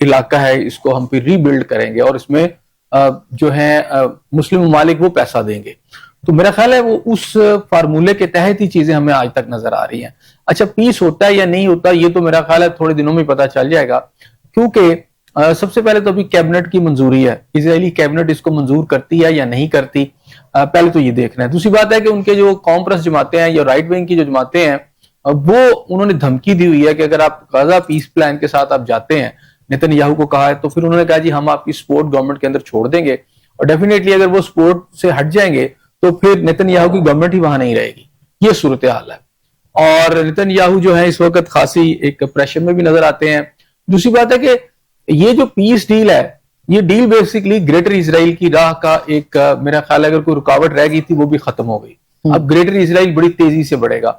علاقہ ہے اس کو ہم پھر ری بلڈ کریں گے اور اس میں جو ہے مسلم ممالک وہ پیسہ دیں گے. تو میرا خیال ہے وہ اس فارمولے کے تحت ہی چیزیں ہمیں آج تک نظر آ رہی ہیں. اچھا پیس ہوتا ہے یا نہیں ہوتا یہ تو میرا خیال ہے تھوڑے دنوں میں پتہ چل جائے گا, کیونکہ سب سے پہلے تو ابھی کیبنٹ کی منظوری ہے, اسرائیلی کیبنٹ اس کو منظور کرتی ہے یا نہیں کرتی, پہلے تو یہ دیکھنا ہے. دوسری بات ہے کہ ان کے جو قوم پرست جماعتیں ہیں یا رائٹ ونگ کی جو جماعتیں ہیں وہ انہوں نے دھمکی دی ہوئی ہے کہ اگر آپ غزہ پیس پلان کے ساتھ آپ جاتے ہیں, نیتن یاہو کو کہا ہے, تو پھر انہوں نے کہا جی ہم آپ کی سپورٹ گورنمنٹ کے اندر چھوڑ دیں گے, اور ڈیفینیٹلی اگر وہ سپورٹ سے ہٹ جائیں گے تو پھر نیتن یاہو کی گورنمنٹ ہی وہاں نہیں رہے گی. یہ صورتحال ہے, اور نیتن یاہو جو ہے اس وقت خاصی ایک پریشر میں بھی نظر آتے ہیں. دوسری بات ہے کہ یہ جو پیس ڈیل ہے یہ ڈیل بیسیکلی گریٹر اسرائیل کی راہ کا ایک میرا خیال ہے اگر کوئی رکاوٹ رہ گئی تھی وہ بھی ختم ہو گئی. اب گریٹر اسرائیل بڑی تیزی سے بڑھے گا,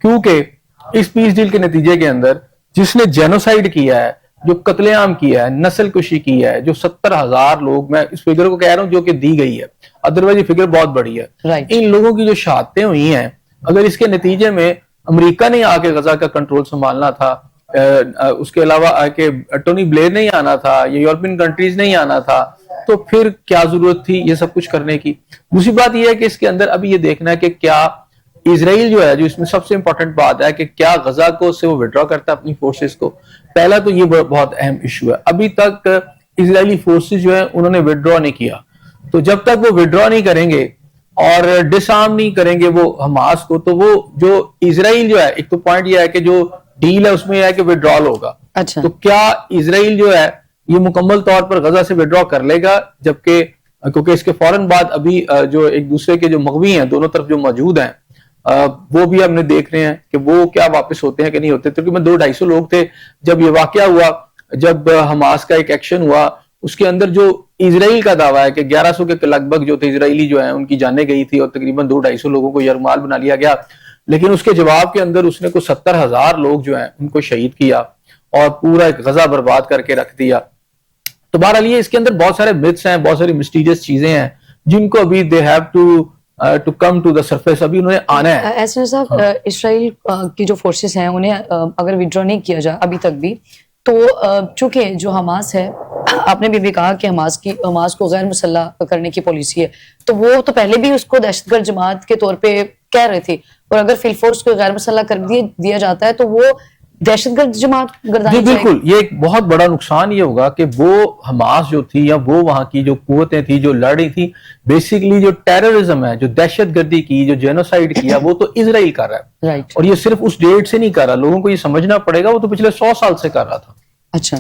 کیونکہ اس پیس ڈیل کے نتیجے کے اندر جس نے جینوسائیڈ کیا ہے, جو قتل عام کیا ہے, نسل کشی کی ہے, جو 70,000 لوگ, میں اس فگر کو کہہ رہا ہوں جو کہ دی گئی ہے, ادروائز یہ فگر بہت بڑی ہے, ان لوگوں کی جو شہادتیں ہوئی ہیں, اگر اس کے نتیجے میں امریکہ نے آ کے غزہ کا کنٹرول سنبھالنا تھا, اس کے علاوہ کہ ٹونی بلیئر نہیں آنا تھا یا یورپین کنٹریز نہیں آنا تھا, تو پھر کیا ضرورت تھی یہ سب کچھ کرنے کی. دوسری بات یہ ہے کہ اس کے اندر ابھی یہ دیکھنا ہے کہ کیا اسرائیل جو ہے, جو اس میں سب سے امپورٹنٹ بات ہے کہ کیا غزہ کو سے وہ وڈرا کرتا ہے اپنی فورسز کو. پہلا تو یہ بہت اہم ایشو ہے, ابھی تک اسرائیلی فورسز جو ہیں انہوں نے وڈرا نہیں کیا, تو جب تک وہ وڈرا نہیں کریں گے اور ڈس آرم نہیں کریں گے وہ حماس کو, تو وہ جو اسرائیل جو ہے, ایک تو پوائنٹ یہ ہے کہ جو ڈیل ہے اس میں یہ ہے کہ وڈرال ہوگا. اچھا, تو کیا اسرائیل جو ہے یہ مکمل طور پر غزہ سے وڈرا کر لے گا, جبکہ کیونکہ اس کے فوراً بعد ابھی جو ایک دوسرے کے جو مغوی ہیں دونوں طرف جو موجود ہیں وہ بھی ہم نے دیکھ رہے ہیں کہ وہ کیا واپس ہوتے ہیں کہ نہیں ہوتے. تقریباً 200-250 لوگ تھے جب یہ واقعہ ہوا, جب حماس کا ایک ایکشن ہوا, اس کے اندر جو اسرائیل کا دعویٰ ہے کہ 1100 کے لگ بھگ جو تھے اسرائیلی جو ہیں ان کی جانیں گئی تھی اور تقریباً 200-250 لوگوں کو یرغمال بنا لیا گیا, لیکن اس کے جواب کے اندر اس نے کو 70,000 لوگ جو ہیں ان کو شہید کیا اور پورا ایک غزہ برباد کر کے رکھ دیا. تو بہرحال یہ اس کے اندر بہت سارے myths ہیں, بہت ساری مسٹیریس چیزیں ہیں جن کو ابھی they have to come to the surface, ابھی انہوں نے آنا ہے. ایسے صاحب اسرائیل کی جو فورسز ہیں انہیں اگر وڈرا نہیں کیا جائے ابھی تک بھی, تو چونکہ جو حماس ہے, آپ نے بھی کہا کہ حماس کو غیر مسلح کرنے کی پالیسی ہے, تو وہ تو پہلے بھی اس کو دہشت گرد جماعت کے طور پہ کہہ رہے تھے, اور اگر فی الفورس کو غیر مسلح کر دیا جاتا ہے تو وہ دہشت گرد جماعت گردانی جی بالکل. یہ ایک بہت بڑا نقصان یہ ہوگا کہ وہ حماس جو تھی یا وہ وہاں کی جو قوتیں تھی جو لڑ رہی تھی, بیسیکلی جو ٹیررزم ہے, جو دہشت گردی کی, جو جینوسائیڈ کیا, وہ تو اسرائیل کر رہا ہے, اور یہ صرف اس ڈیٹ سے نہیں کر رہا, لوگوں کو یہ سمجھنا پڑے گا, وہ تو پچھلے 100 سال سے کر رہا تھا. اچھا,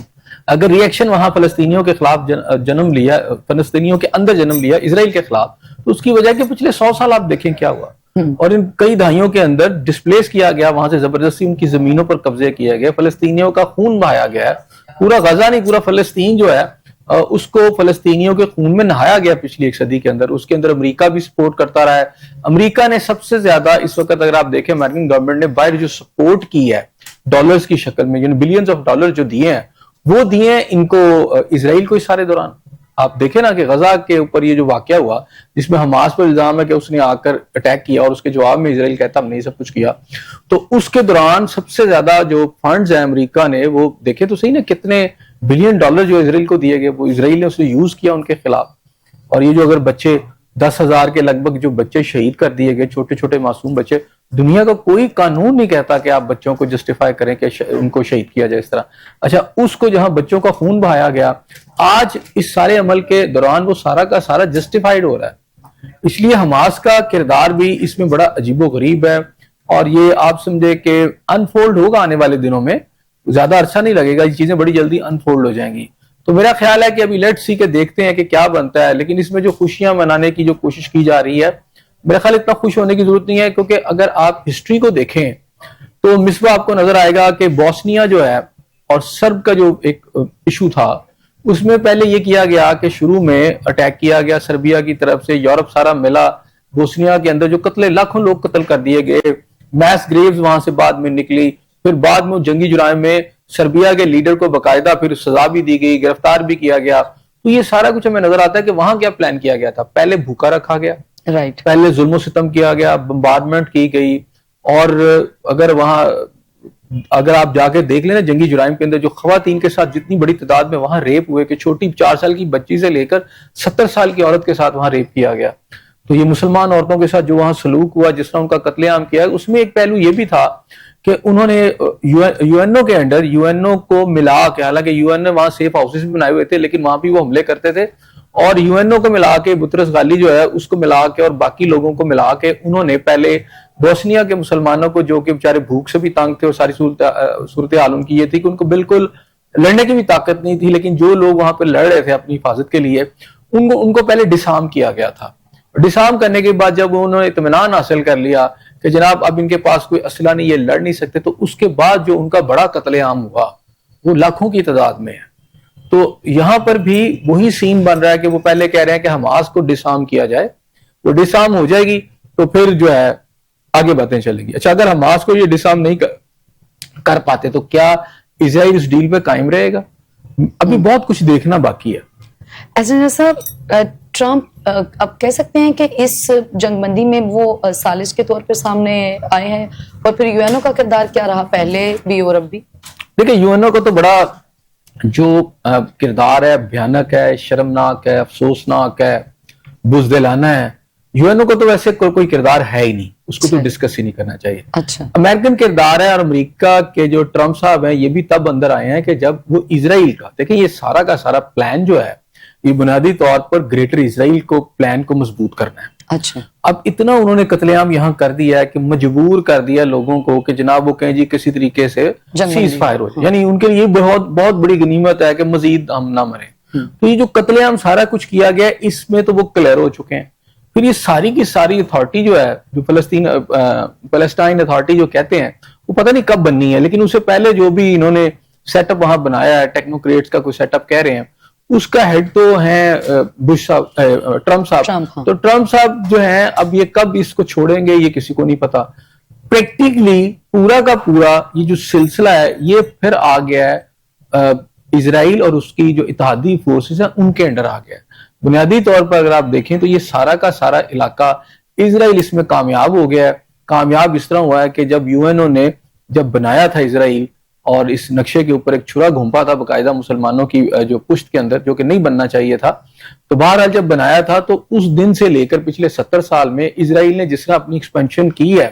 اگر ری ایکشن وہاں فلسطینیوں کے خلاف جنم لیا, فلسطینیوں کے اندر جنم لیا اسرائیل کے خلاف, تو اس کی وجہ کہ پچھلے 100 سال آپ دیکھیں کیا ہوا, اور ان کئی دہائیوں کے اندر ڈسپلیس کیا گیا, وہاں سے زبردستی ان کی زمینوں پر قبضے کیا گیا, فلسطینیوں کا خون بہایا گیا ہے, پورا غزہ نہیں پورا فلسطین جو ہے اس کو فلسطینیوں کے خون میں نہایا گیا پچھلی ایک صدی کے اندر. اس کے اندر امریکہ بھی سپورٹ کرتا رہا ہے. امریکہ نے سب سے زیادہ اس وقت اگر آپ دیکھیں امریکن گورنمنٹ نے باہر جو سپورٹ کی ہے ڈالرز کی شکل میں, یعنی بلینز آف ڈالر جو دیے ہیں وہ دیے ہیں ان کو اسرائیل کو اس سارے دوران. آپ دیکھیں نا کہ غزہ کے اوپر یہ جو واقعہ ہوا جس میں حماس پر الزام ہے کہ اس نے آ کر اٹیک کیا اور اس کے جواب میں اسرائیل کہتا ہم نے سب کچھ کیا, تو اس کے دوران سب سے زیادہ جو فنڈز ہیں امریکہ نے, وہ دیکھیں تو صحیح نا کتنے بلین ڈالر جو اسرائیل کو دیے گئے, وہ اسرائیل نے اسے یوز کیا ان کے خلاف. اور یہ جو اگر بچے 10,000 کے لگ بھگ جو بچے شہید کر دیے گئے, چھوٹے چھوٹے معصوم بچے, دنیا کا کوئی قانون نہیں کہتا کہ آپ بچوں کو جسٹیفائی کریں کہ ان کو شہید کیا جائے اس طرح. اچھا, اس کو جہاں بچوں کا خون بہایا گیا, آج اس سارے عمل کے دوران وہ سارا کا سارا جسٹیفائیڈ ہو رہا ہے. اس لیے حماس کا کردار بھی اس میں بڑا عجیب و غریب ہے, اور یہ آپ سمجھے کہ انفولڈ ہوگا آنے والے دنوں میں, زیادہ عرصہ نہیں لگے گا, یہ چیزیں بڑی جلدی انفولڈ ہو جائیں گی. تو میرا خیال ہے کہ ابھی لیٹ سی کے دیکھتے ہیں کہ کیا بنتا ہے, لیکن اس میں جو خوشیاں منانے کی جو کوشش کی جا رہی ہے, میرا خیال اتنا خوش ہونے کی ضرورت نہیں ہے, کیونکہ اگر آپ ہسٹری کو دیکھیں تو مصباح آپ کو نظر آئے گا کہ بوسنیا جو ہے اور سرب کا جو ایک ایشو تھا, اس میں پہلے یہ کیا گیا کہ شروع میں اٹیک کیا گیا سربیا کی طرف سے, یورپ سارا ملا, بوسنیا کے اندر جو قتل لاکھوں لوگ قتل کر دیے گئے, میس گریوز وہاں سے بعد میں نکلی, پھر بعد میں جنگی جرائم میں سربیا کے لیڈر کو باقاعدہ پھر سزا بھی دی گئی, گرفتار بھی کیا گیا. تو یہ سارا کچھ ہمیں نظر آتا ہے کہ وہاں کیا پلان کیا گیا تھا, پہلے بھوکا رکھا گیا, پہلے ظلم و ستم کیا گیا, بمبارڈمنٹ کی گئی, اور اگر وہاں اگر آپ جا کے دیکھ لیں نا جنگی جرائم کے اندر جو خواتین کے ساتھ جتنی بڑی تعداد میں وہاں ریپ ہوئے کہ چھوٹی 4 سال کی بچی سے لے کر 70 سال کی عورت کے ساتھ وہاں ریپ کیا گیا. تو یہ مسلمان عورتوں کے ساتھ جو وہاں سلوک ہوا، جس طرح ان کا قتل عام کیا، اس میں ایک پہلو یہ بھی تھا کہ انہوں نے یو این او کے انڈر یو این او کو ملا کے، حالانکہ یو این او وہاں سیف ہاؤسز بھی بنائے ہوئے تھے لیکن وہاں بھی وہ حملے کرتے تھے، اور یو این او کو ملا کے بطرس غالی جو ہے اس کو ملا کے اور باقی لوگوں کو ملا کے انہوں نے پہلے بوسنیا کے مسلمانوں کو جو کہ بیچارے بھوک سے بھی تنگ تھے، اور ساری صورتحال ان کی یہ تھی کہ ان کو بالکل لڑنے کی بھی طاقت نہیں تھی، لیکن جو لوگ وہاں پہ لڑ رہے تھے اپنی حفاظت کے لیے ان کو پہلے ڈسارم کیا گیا تھا. ڈسارم کرنے کے بعد جب انہوں نے اطمینان حاصل کر لیا کہ جناب اب ان کے پاس کوئی اسلحہ نہیں، یہ لڑ نہیں سکتے، تو اس کے بعد جو ان کا بڑا قتل عام ہوا وہ لاکھوں کی تعداد میں ہے. تو یہاں پر بھی وہی سین بن رہا ہے کہ وہ پہلے کہہ رہے ہیں کہ حماس کو ڈسارم کیا جائے، وہ ڈسارم ہو جائے گی تو پھر جو ہے آگے باتیں چلیں گی. اچھا، اگر حماس کو یہ ڈسارم نہیں کر پاتے تو کیا اسرائیل اس ڈیل پہ قائم رہے گا؟ ابھی بہت کچھ دیکھنا باقی ہے. ایسا صاحب، ٹرمپ اب کہہ سکتے ہیں کہ اس جنگ بندی میں وہ سازش کے طور پر سامنے آئے ہیں، اور پھر یو این او کا کردار کیا رہا پہلے بھی اور اب بھی؟ دیکھیں، یو این او کا تو بڑا جو کردار ہے بھیانک ہے، شرمناک ہے، افسوسناک ہے، بزدلانہ ہے. یو این او کو تو ویسے کوئی کردار ہے ہی نہیں، اس کو تو ڈسکس ہی نہیں کرنا چاہیے. اچھا، امریکن کردار ہے، اور امریکہ کے جو ٹرمپ صاحب ہیں یہ بھی تب اندر آئے ہیں کہ جب وہ اسرائیل کا، دیکھیں یہ سارا کا سارا پلان جو ہے یہ بنیادی طور پر گریٹر اسرائیل کو پلان کو مضبوط کرنا ہے. اچھا، اب اتنا انہوں نے قتل عام یہاں کر دیا ہے کہ مجبور کر دیا لوگوں کو کہ جناب وہ کہیں جی کسی طریقے سے سیز فائر ہو جائے، یعنی ان کے لیے بہت بڑی غنیمت ہے کہ مزید ہم نہ مریں. تو یہ جو قتل عام سارا کچھ کیا گیا اس میں تو وہ کلیئر ہو چکے ہیں. پھر یہ ساری کی ساری اتھارٹی جو ہے، جو فلسطین اتھارٹی جو کہتے ہیں، وہ پتہ نہیں کب بننی ہے، لیکن اس سے پہلے جو بھی انہوں نے سیٹ اپ وہاں بنایا ہے، ٹیکنوکریٹس کا کوئی سیٹ اپ کہہ رہے ہیں، اس کا ہیڈ تو ہیں بش صاحب، ٹرمپ صاحب. تو ٹرمپ صاحب جو ہیں اب یہ کب اس کو چھوڑیں گے یہ کسی کو نہیں پتا. پریکٹیکلی پورا کا پورا یہ جو سلسلہ ہے یہ پھر آ گیا ہے اسرائیل اور اس کی جو اتحادی فورسز ہیں ان کے انڈر آ گیا ہے. بنیادی طور پر اگر آپ دیکھیں تو یہ سارا کا سارا علاقہ اسرائیل اس میں کامیاب ہو گیا ہے. کامیاب اس طرح ہوا ہے کہ جب یو این او نے جب بنایا تھا اسرائیل، اور اس نقشے کے اوپر ایک چھرا گھومپا تھا باقاعدہ مسلمانوں کی جو پشت کے اندر، جو کہ نہیں بننا چاہیے تھا، تو بہرحال جب بنایا تھا تو اس دن سے لے کر پچھلے 70 سال میں اسرائیل نے جس طرح اپنی ایکسپینشن کی ہے،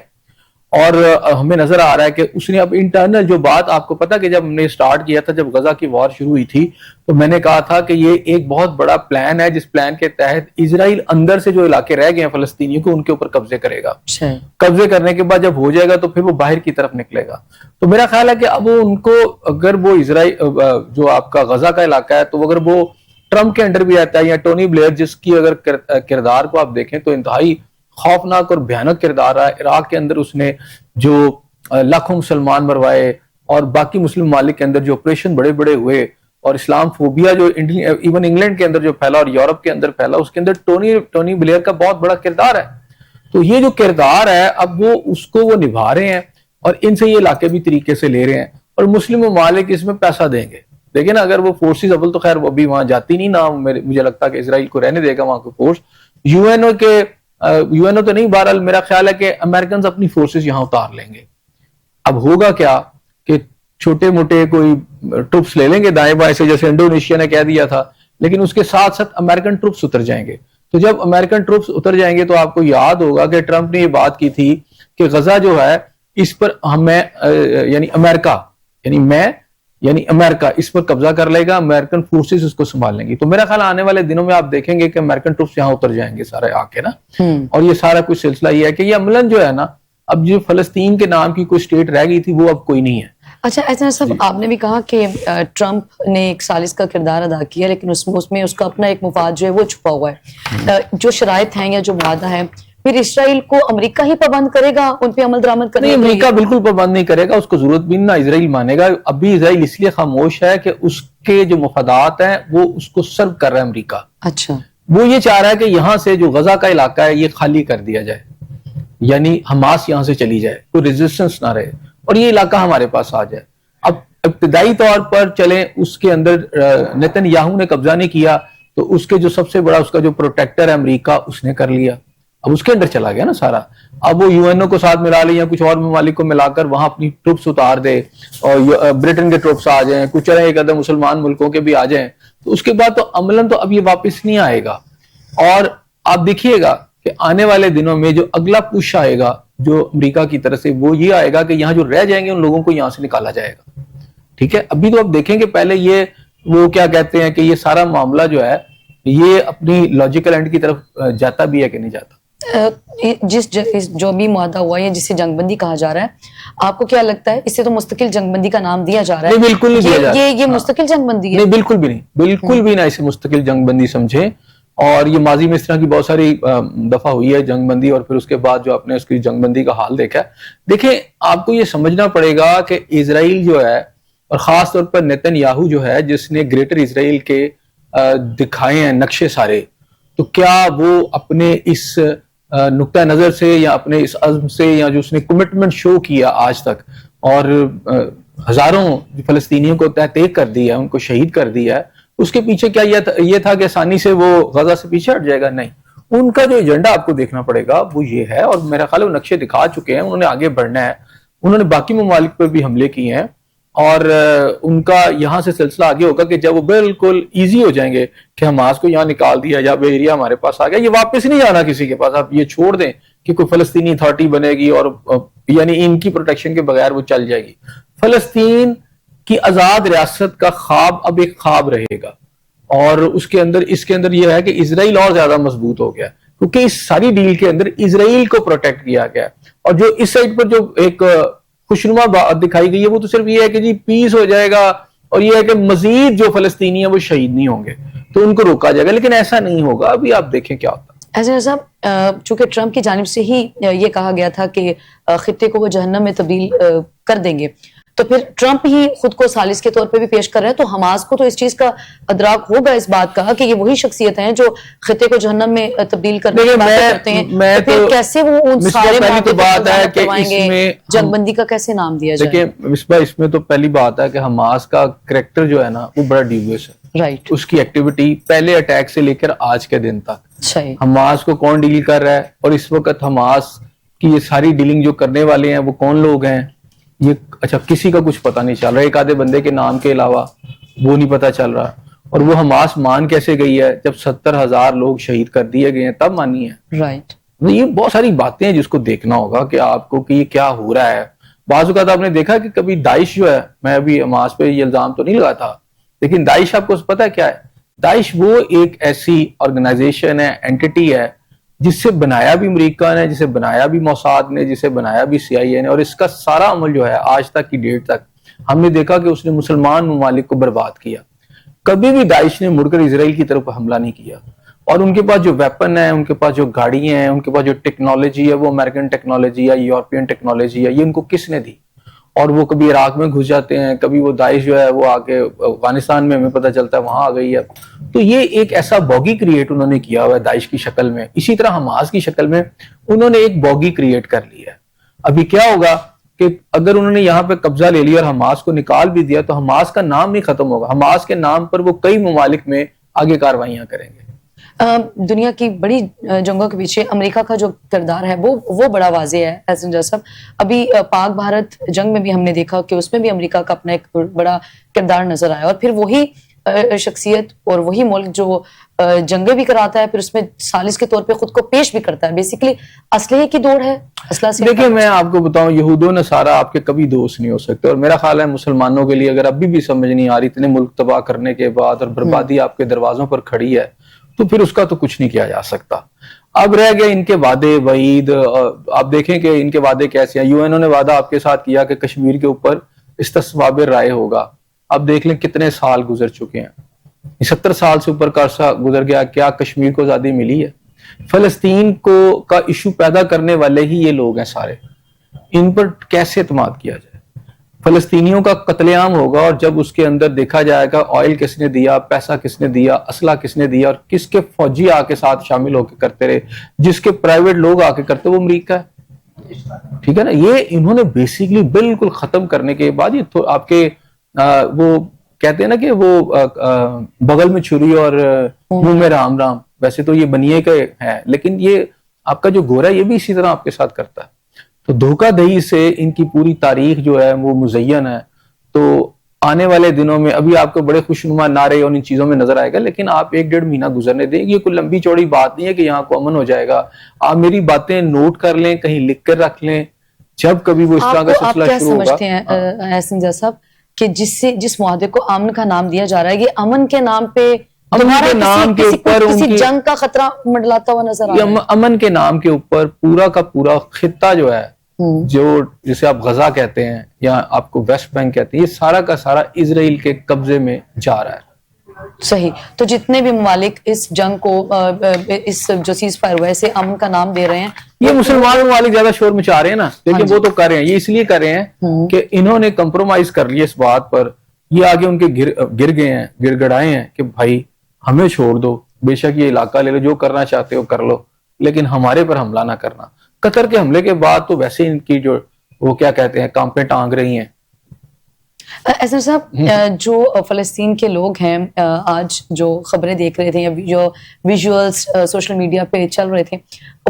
اور ہمیں نظر آ رہا ہے کہ اس نے اب انٹرنل جو بات، آپ کو پتا کہ جب ہم نے سٹارٹ کیا تھا، جب غزہ کی وار شروع ہوئی تھی، تو میں نے کہا تھا کہ یہ ایک بہت بڑا پلان ہے جس پلان کے تحت اسرائیل اندر سے جو علاقے رہ گئے ہیں فلسطینیوں کو ان کے اوپر قبضے کرے گا. قبضے کرنے کے بعد جب ہو جائے گا تو پھر وہ باہر کی طرف نکلے گا. تو میرا خیال ہے کہ اب ان کو اگر وہ اسرائیل جو آپ کا غزہ کا علاقہ ہے، تو اگر وہ ٹرمپ کے انڈر بھی آتا ہے یا ٹونی بلیئر جس کی اگر کردار کو آپ دیکھیں تو انتہائی خوفناک اور بھیانک کردار رہا ہے. عراق کے اندر اس نے جو لاکھوں مسلمان مروائے، اور باقی مسلم ممالک کے اندر جو آپریشن بڑے بڑے ہوئے، اور اسلام فوبیا جو ایون انگلینڈ کے اندر جو پھیلا اور یورپ کے اندر پھیلا، اس کے اندر ٹونی بلیئر کا بہت بڑا کردار ہے. تو یہ جو کردار ہے اب وہ اس کو وہ نبھا رہے ہیں، اور ان سے یہ علاقے بھی طریقے سے لے رہے ہیں، اور مسلم ممالک اس میں پیسہ دیں گے. دیکھیں نا، اگر وہ فورسز اول تو خیر وہ ابھی وہاں جاتی نہیں، نہ مجھے لگتا کہ اسرائیل کو رہنے دے گا وہاں کو فورس. یو این او تو نہیں، بہرحال میرا خیال ہے کہ امریکنز اپنی فورسز یہاں اتار لیں گے. اب ہوگا کیا کہ چھوٹے موٹے کوئی ٹروپس لے لیں گے دائیں بائیں سے، جیسے انڈونیشیا نے کہہ دیا تھا، لیکن اس کے ساتھ ساتھ امریکن ٹروپس اتر جائیں گے. تو جب امریکن ٹروپس اتر جائیں گے تو آپ کو یاد ہوگا کہ ٹرمپ نے یہ بات کی تھی کہ غزہ جو ہے اس پر ہمیں یعنی امریکہ یعنی امریکہ اس پر قبضہ کر لے گا، امریکن فورسز اس کو سنبھال لیں گی. تو میرا خیال آنے والے دنوں میں آپ دیکھیں گے کہ امریکن ٹروپس یہاں اتر جائیں گے سارے آ کے نا. اور یہ سارا کچھ سلسلہ یہ ہے کہ یہ عملاً جو ہے نا، اب جو فلسطین کے نام کی کوئی اسٹیٹ رہ گئی تھی وہ اب کوئی نہیں ہے. اچھا، ایسا صاحب آپ نے بھی کہا کہ ٹرمپ نے ایک سازش کا کردار ادا کیا، لیکن اس میں اس کا اپنا ایک مفاد جو ہے وہ چھپا ہوا ہے. جو شرائط ہیں یا جو معاہدہ ہے، پھر اسرائیل کو امریکہ ہی پابند کرے گا ان پہ عمل درآمد کرنے؟ نہیں، امریکہ بالکل پابند نہیں کرے گا، اس کو ضرورت بھی نہ اسرائیل مانے گا. ابھی اسرائیل اس لیے خاموش ہے کہ اس کے جو مفادات ہیں وہ اس کو سرو کر رہا ہے امریکہ. اچھا، وہ یہ چاہ رہا ہے کہ یہاں سے جو غزہ کا علاقہ ہے یہ خالی کر دیا جائے، یعنی حماس یہاں سے چلی جائے، کوئی ریزسٹنس نہ رہے، اور یہ علاقہ ہمارے پاس آ جائے. اب ابتدائی طور پر چلیں اس کے اندر نیتن یاہو نے قبضہ نہیں کیا، تو اس کے جو سب سے بڑا اس کا جو پروٹیکٹر ہے امریکہ، اس نے کر لیا. اب اس کے اندر چلا گیا نا سارا. اب وہ UN کو ساتھ ملا لے یا کچھ اور ممالک کو ملا کر وہاں اپنی ٹروپس اتار دے اور برٹن کے ٹروپس آ جائیں, کچھ ایک آدھا مسلمان ملکوں کے بھی آ جائیں, تو اس کے بعد تو عملاً تو اب یہ واپس نہیں آئے گا. اور آپ دیکھیے گا کہ آنے والے دنوں میں جو اگلا پش آئے گا جو امریکہ کی طرف سے, وہ یہ آئے گا کہ یہاں جو رہ جائیں گے ان لوگوں کو یہاں سے نکالا جائے گا. ٹھیک ہے, ابھی تو آپ دیکھیں کہ پہلے یہ وہ کیا کہتے ہیں کہ یہ سارا معاملہ جو ہے یہ اپنی لاجیکل اینڈ کی طرف جاتا بھی ہے کہ نہیں جاتا. جو بھی معاہدہ ہوا ہے جسے جنگ بندی کہا جا رہا ہے, آپ کو کیا لگتا ہے اسے تو مستقل جنگ بندی کا نام دیا جا رہا ہے؟ نہیں, بالکل نہیں دیا جا رہا. یہ مستقل جنگ بندی ہے؟ نہیں, بالکل بھی نہیں, بالکل بھی نہ اسے مستقل جنگ بندی سمجھے. اور یہ ماضی میں اس طرح کی بہت ساری دفعہ ہوئی ہے جنگ بندی, اور پھر اس کے بعد جو آپ نے اس کی جنگ بندی کا حال دیکھا ہے. دیکھیں, آپ کو یہ سمجھنا پڑے گا کہ اسرائیل جو ہے, اور خاص طور پر نیتن یاہو جو ہے جس نے گریٹر اسرائیل کے دکھائے ہیں نقشے سارے, تو کیا وہ اپنے اس نقطہ نظر سے یا اپنے اس عزم سے یا جو اس نے کمٹمنٹ شو کیا آج تک, اور ہزاروں فلسطینیوں کو تحقیق کر دی ہے, ان کو شہید کر دیا ہے, اس کے پیچھے کیا یہ تھا کہ آسانی سے وہ غزہ سے پیچھے ہٹ جائے گا؟ نہیں. ان کا جو ایجنڈا آپ کو دیکھنا پڑے گا وہ یہ ہے, اور میرا خیال ہے وہ نقشے دکھا چکے ہیں, انہوں نے آگے بڑھنا ہے. انہوں نے باقی ممالک پر بھی حملے کیے ہیں, اور ان کا یہاں سے سلسلہ آگے ہوگا کہ جب وہ بالکل ایزی ہو جائیں گے کہ حماس کو یہاں نکال دیا یا وہ ایریا ہمارے پاس آ گیا, یہ واپس نہیں جانا کسی کے پاس. آپ یہ چھوڑ دیں کہ کوئی فلسطینی اتھارٹی بنے گی اور یعنی ان کی پروٹیکشن کے بغیر وہ چل جائے گی. فلسطین کی آزاد ریاست کا خواب اب ایک خواب رہے گا, اور اس کے اندر یہ ہے کہ اسرائیل اور زیادہ مضبوط ہو گیا, کیونکہ اس ساری ڈیل کے اندر اسرائیل کو پروٹیکٹ کیا گیا. اور جو اس سائڈ پر جو ایک خوشنما بات دکھائی گئی ہے وہ تو صرف یہ ہے کہ جی پیس ہو جائے گا, اور یہ ہے کہ مزید جو فلسطینی ہیں وہ شہید نہیں ہوں گے تو ان کو روکا جائے گا, لیکن ایسا نہیں ہوگا. ابھی آپ دیکھیں کیا ہوتا ہے. ایسے صاحب, چونکہ ٹرمپ کی جانب سے ہی یہ کہا گیا تھا کہ خطے کو وہ جہنم میں تبدیل کر دیں گے, تو پھر ٹرمپ ہی خود کو ثالث کے طور پہ بھی پیش کر رہے ہیں, تو حماس کو تو اس چیز کا ادراک ہوگا اس بات کا کہ یہ وہی شخصیت ہیں جو خطے کو جہنم میں تبدیل کرنے کی بات کرتے ہیں. تو پھر کیسے وہ ان سارے معاہدے کروائیں گے, جنگ بندی کا کیسے نام دیا جائے؟ دیکھیں مصباح, اس میں تو پہلی بات ہے کہ حماس کا کریکٹر جو ہے نا وہ بڑا ڈیویس ہے. رائٹ. اس کی ایکٹیویٹی پہلے اٹیک سے لے کر آج کے دن تک, صحیح, حماس کو کون ڈیل کر رہا ہے, اور اس وقت حماس کی یہ ساری ڈیلنگ جو کرنے والے ہیں وہ کون لوگ ہیں, یہ اچھا کسی کا کچھ پتہ نہیں چل رہا. ایک آدھے بندے کے نام کے علاوہ وہ نہیں پتہ چل رہا. اور وہ حماس مان کیسے گئی ہے جب 70,000 لوگ شہید کر دیے گئے ہیں تب مانی ہے. رائٹ. یہ بہت ساری باتیں ہیں جس کو دیکھنا ہوگا کہ آپ کو کہ یہ کیا ہو رہا ہے. بعض اوقات آپ نے دیکھا کہ کبھی داعش جو ہے, میں ابھی حماس پہ یہ الزام تو نہیں لگاتا, لیکن داعش آپ کو پتہ ہے کیا ہے؟ داعش وہ ایک ایسی آرگنائزیشن ہے, اینٹی ہے, جس سے بنایا بھی امریکہ نے, جسے بنایا بھی موساد نے, جسے بنایا بھی CIA نے, اور اس کا سارا عمل جو ہے آج تک کی ڈیٹ تک ہم نے دیکھا کہ اس نے مسلمان ممالک کو برباد کیا. کبھی بھی داعش نے مڑ کر اسرائیل کی طرف حملہ نہیں کیا, اور ان کے پاس جو ویپن ہے, ان کے پاس جو گاڑیاں ہیں, ان کے پاس جو ٹیکنالوجی ہے وہ امریکن ٹیکنالوجی ہے, یورپین ٹیکنالوجی ہے, یہ ان کو کس نے دی؟ اور وہ کبھی عراق میں گھس جاتے ہیں, کبھی وہ داعش جو ہے وہ آگے افغانستان میں ہمیں پتہ چلتا ہے وہاں آ گئی ہے. تو یہ ایک ایسا باگی کریٹ انہوں نے کیا ہوا ہے داعش کی شکل میں. اسی طرح حماس کی شکل میں انہوں نے ایک باگی کریٹ کر لی ہے. ابھی کیا ہوگا کہ اگر انہوں نے یہاں پہ قبضہ لے لیا اور حماس کو نکال بھی دیا تو حماس کا نام نہیں ختم ہوگا. حماس کے نام پر وہ کئی ممالک میں آگے کاروائیاں کریں گے. دنیا کی بڑی جنگوں کے پیچھے امریکہ کا جو کردار ہے وہ بڑا واضح ہے. حسن صاحب, ابھی پاک بھارت جنگ میں بھی ہم نے دیکھا کہ اس میں بھی امریکہ کا اپنا ایک بڑا کردار نظر آیا, اور پھر وہی شخصیت اور وہی ملک جو جنگیں بھی کراتا ہے پھر اس میں ثالث کے طور پہ خود کو پیش بھی کرتا ہے. بیسیکلی اسلحے کی دوڑ ہے, اسلحہ سے. دیکھیں میں آپ کو بتاؤں, یہود و نصارہ آپ کے کبھی دوست نہیں ہو سکتے, اور میرا خیال ہے مسلمانوں کے لیے اگر ابھی بھی سمجھ نہیں آ رہی, اتنے ملک تباہ کرنے کے بعد اور بربادی آپ کے دروازوں پر کھڑی ہے, تو پھر اس کا تو کچھ نہیں کیا جا سکتا. اب رہ گئے ان کے وعدے وعید. آپ دیکھیں کہ ان کے وعدے کیسے ہیں. UN نے وعدہ آپ کے ساتھ کیا کہ کشمیر کے اوپر استصواب رائے ہوگا. اب دیکھ لیں کتنے سال گزر چکے ہیں, 70 سال سے اوپر کا عرصہ گزر گیا. کیا کشمیر کو آزادی ملی ہے؟ فلسطین کو کا ایشو پیدا کرنے والے ہی یہ لوگ ہیں سارے. ان پر کیسے اعتماد کیا جائے؟ فلسطینیوں کا قتل عام ہوگا, اور جب اس کے اندر دیکھا جائے گا آئل کس نے دیا, پیسہ کس نے دیا, اسلحہ کس نے دیا, اور کس کے فوجی آ کے ساتھ شامل ہو کے کرتے رہے, جس کے پرائیویٹ لوگ آ کے کرتے, وہ امریکہ ہے. ٹھیک ہے نا. یہ انہوں نے بیسیکلی بالکل ختم کرنے کے بعد یہ تو آپ کے وہ کہتے ہیں نا کہ وہ بغل میں چھری اور منہ میں رام رام, ویسے تو یہ بنیے کے ہے, لیکن یہ آپ کا جو گورا ہے یہ بھی اسی طرح آپ کے ساتھ کرتا ہے. تو دھوکہ دہی سے ان کی پوری تاریخ جو ہے وہ مزین ہے. تو آنے والے دنوں میں ابھی آپ کو بڑے خوشنما نعرے اور ان چیزوں میں نظر آئے گا، لیکن آپ 1-1.5 مہینہ گزرنے دیں. یہ کوئی لمبی چوڑی بات نہیں ہے کہ یہاں کو امن ہو جائے گا. آپ میری باتیں نوٹ کر لیں، کہیں لکھ کر رکھ لیں. جب کبھی وہ اس طرح کا سلسلہ شروع ہوگا. آپ کیا سمجھتے ہیں احسن جا صاحب کہ جس معاہدے کو امن کا نام دیا جا رہا ہے، یہ امن کے نام پہ امن کے نام کے اوپر کسی جنگ کا خطرہ منڈلاتا ہوا نظر آ رہا ہے؟ امن کے نام کے اوپر پورا کا پورا خطہ جو ہے، جو جسے آپ غزہ کہتے ہیں یا آپ کو ویسٹ بینک کہتے ہیں، یہ سارا کا سارا اسرائیل کے قبضے میں جا رہا ہے. صحیح. تو جتنے بھی ممالک اس جنگ کو اس جو سیز فائر ہوا ہے اسے امن کا نام دے رہے ہیں، یہ مسلمان ممالک زیادہ شور مچا رہے ہیں نا. لیکن وہ تو کر رہے ہیں، یہ اس لیے کر رہے ہیں کہ انہوں نے کمپرومائز کر لیا اس بات پر. یہ آگے ان کے گر گئے ہیں، گر گڑائے ہیں کہ بھائی ہمیں چھوڑ دو، بے شک یہ علاقہ لے لو، جو کرنا چاہتے ہو کر لو، لیکن ہمارے پر حملہ نہ کرنا. قطر کے حملے کے بعد تو ویسے ان کی جو وہ کیا کہتے ہیں کانپیں ٹانگ رہی ہیں. ایسا صاحب جو فلسطین کے لوگ ہیں آج جو خبریں دیکھ رہے تھے یا جو ویژولز سوشل میڈیا پہ چل رہے تھے،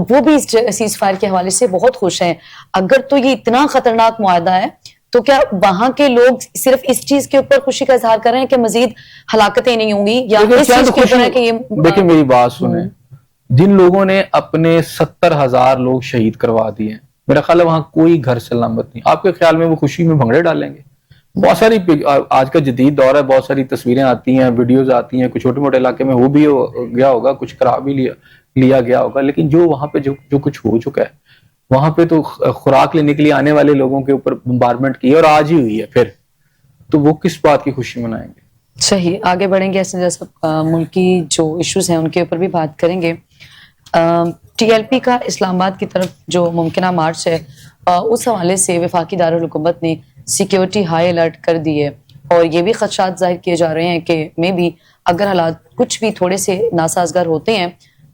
وہ بھی اس سیز فائر کے حوالے سے بہت خوش ہیں. اگر تو یہ اتنا خطرناک معاہدہ ہے تو کیا وہاں کے لوگ صرف اس چیز کے اوپر خوشی کا اظہار کر رہے ہیں کہ مزید ہلاکتیں نہیں ہوں گی، یا اس چیز کے اوپر ہے کہ یہ دیکھیں میری بات سنیں، جن لوگوں نے اپنے 70,000 لوگ شہید کروا دیے ہیں، میرا خیال ہے وہاں کوئی گھر سلامت نہیں. آپ کے خیال میں وہ خوشی میں بھنگڑے ڈالیں گے؟ بہت ساری آج کا جدید دور ہے، بہت ساری تصویریں آتی ہیں، ویڈیوز آتی ہیں، کچھ چھوٹے موٹے علاقے میں وہ بھی گیا ہوگا، کچھ کرا بھی لیا گیا ہوگا، لیکن جو وہاں پہ جو کچھ ہو چکا ہے، وہاں پہ تو خوراک لینے کے لیے آنے والے لوگوں کے اوپر بمبارمنٹ کی ہے اور آج ہی ہوئی ہے. پھر تو وہ کس بات کی خوشی منائیں گے؟ صحیح. آگے بڑھیں گے ایسے جیسا ملکی جو ایشوز ہیں ان کے اوپر بھی بات کریں گے. ٹی ایل پی کا اسلام آباد کی طرف جو ممکنہ مارچ ہے، اس حوالے سے وفاقی دارالحکومت نے سیکیورٹی ہائی الرٹ کر دی ہے، اور یہ بھی خدشات ظاہر کیے جا رہے ہیں کہ میں بھی اگر حالات کچھ بھی تھوڑے سے ناسازگار ہوتے ہیں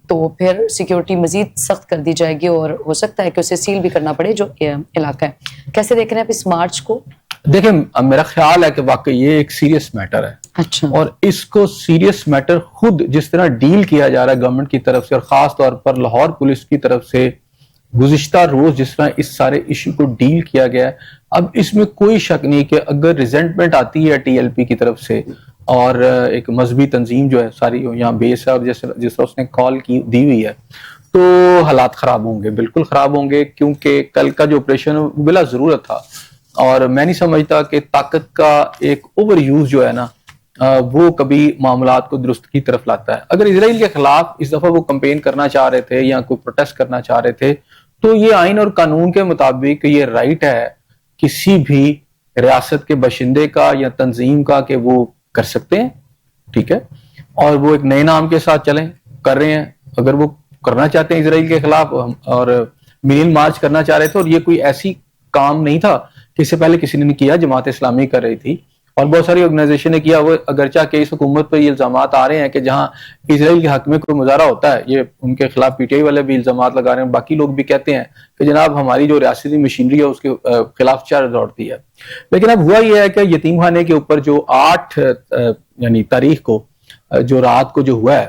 تو پھر سیکیورٹی مزید سخت کر دی جائے گی اور ہو سکتا ہے کہ اسے سیل بھی کرنا پڑے جو علاقہ ہے. کیسے دیکھ رہے ہیں آپ اس مارچ کو؟ دیکھیں میرا خیال ہے کہ واقعی یہ ایک سیریس میٹر ہے. اچھا. اور اس کو سیریس میٹر خود جس طرح ڈیل کیا جا رہا ہے گورنمنٹ کی طرف سے، اور خاص طور پر لاہور پولیس کی طرف سے گزشتہ روز جس طرح اس سارے ایشو کو ڈیل کیا گیا ہے، اب اس میں کوئی شک نہیں کہ اگر ریزنٹمنٹ آتی ہے ٹی ایل پی کی طرف سے اور ایک مذہبی تنظیم جو ہے ساری یہاں بیس ہے اور جس طرح اس نے کال دی ہوئی ہے، تو حالات خراب ہوں گے، بالکل خراب ہوں گے. کیونکہ کل کا جو آپریشن بلا ضرورت تھا، اور میں نہیں سمجھتا کہ طاقت کا ایک اوور یوز جو ہے نا وہ کبھی معاملات کو درست کی طرف لاتا ہے. اگر اسرائیل کے خلاف اس دفعہ وہ کمپین کرنا چاہ رہے تھے یا کوئی پروٹیسٹ کرنا چاہ رہے تھے، تو یہ آئین اور قانون کے مطابق یہ رائٹ ہے کسی بھی ریاست کے باشندے کا یا تنظیم کا کہ وہ کر سکتے ہیں. ٹھیک ہے، اور وہ ایک نئے نام کے ساتھ چلیں، کر رہے ہیں. اگر وہ کرنا چاہتے ہیں اسرائیل کے خلاف اور ملین مارچ کرنا چاہ رہے تھے، اور یہ کوئی ایسی کام نہیں تھا کہ اس سے پہلے کسی نے نہیں کیا، جماعت اسلامی کر رہی تھی اور بہت ساری آرگنائزیشن نے کیا. وہ اگرچہ کہ اس حکومت پر یہ الزامات آ رہے ہیں کہ جہاں اسرائیل کے حق میں کوئی مظاہرہ ہوتا ہے، یہ ان کے خلاف پی ٹی آئی والے بھی الزامات لگا رہے ہیں، باقی لوگ بھی کہتے ہیں کہ جناب ہماری جو ریاستی مشینری ہے اس کے خلاف چارج دوڑتی ہے. لیکن اب ہوا یہ ہے کہ یتیم خانے کے اوپر جو 8 یعنی تاریخ کو جو رات کو جو ہوا ہے،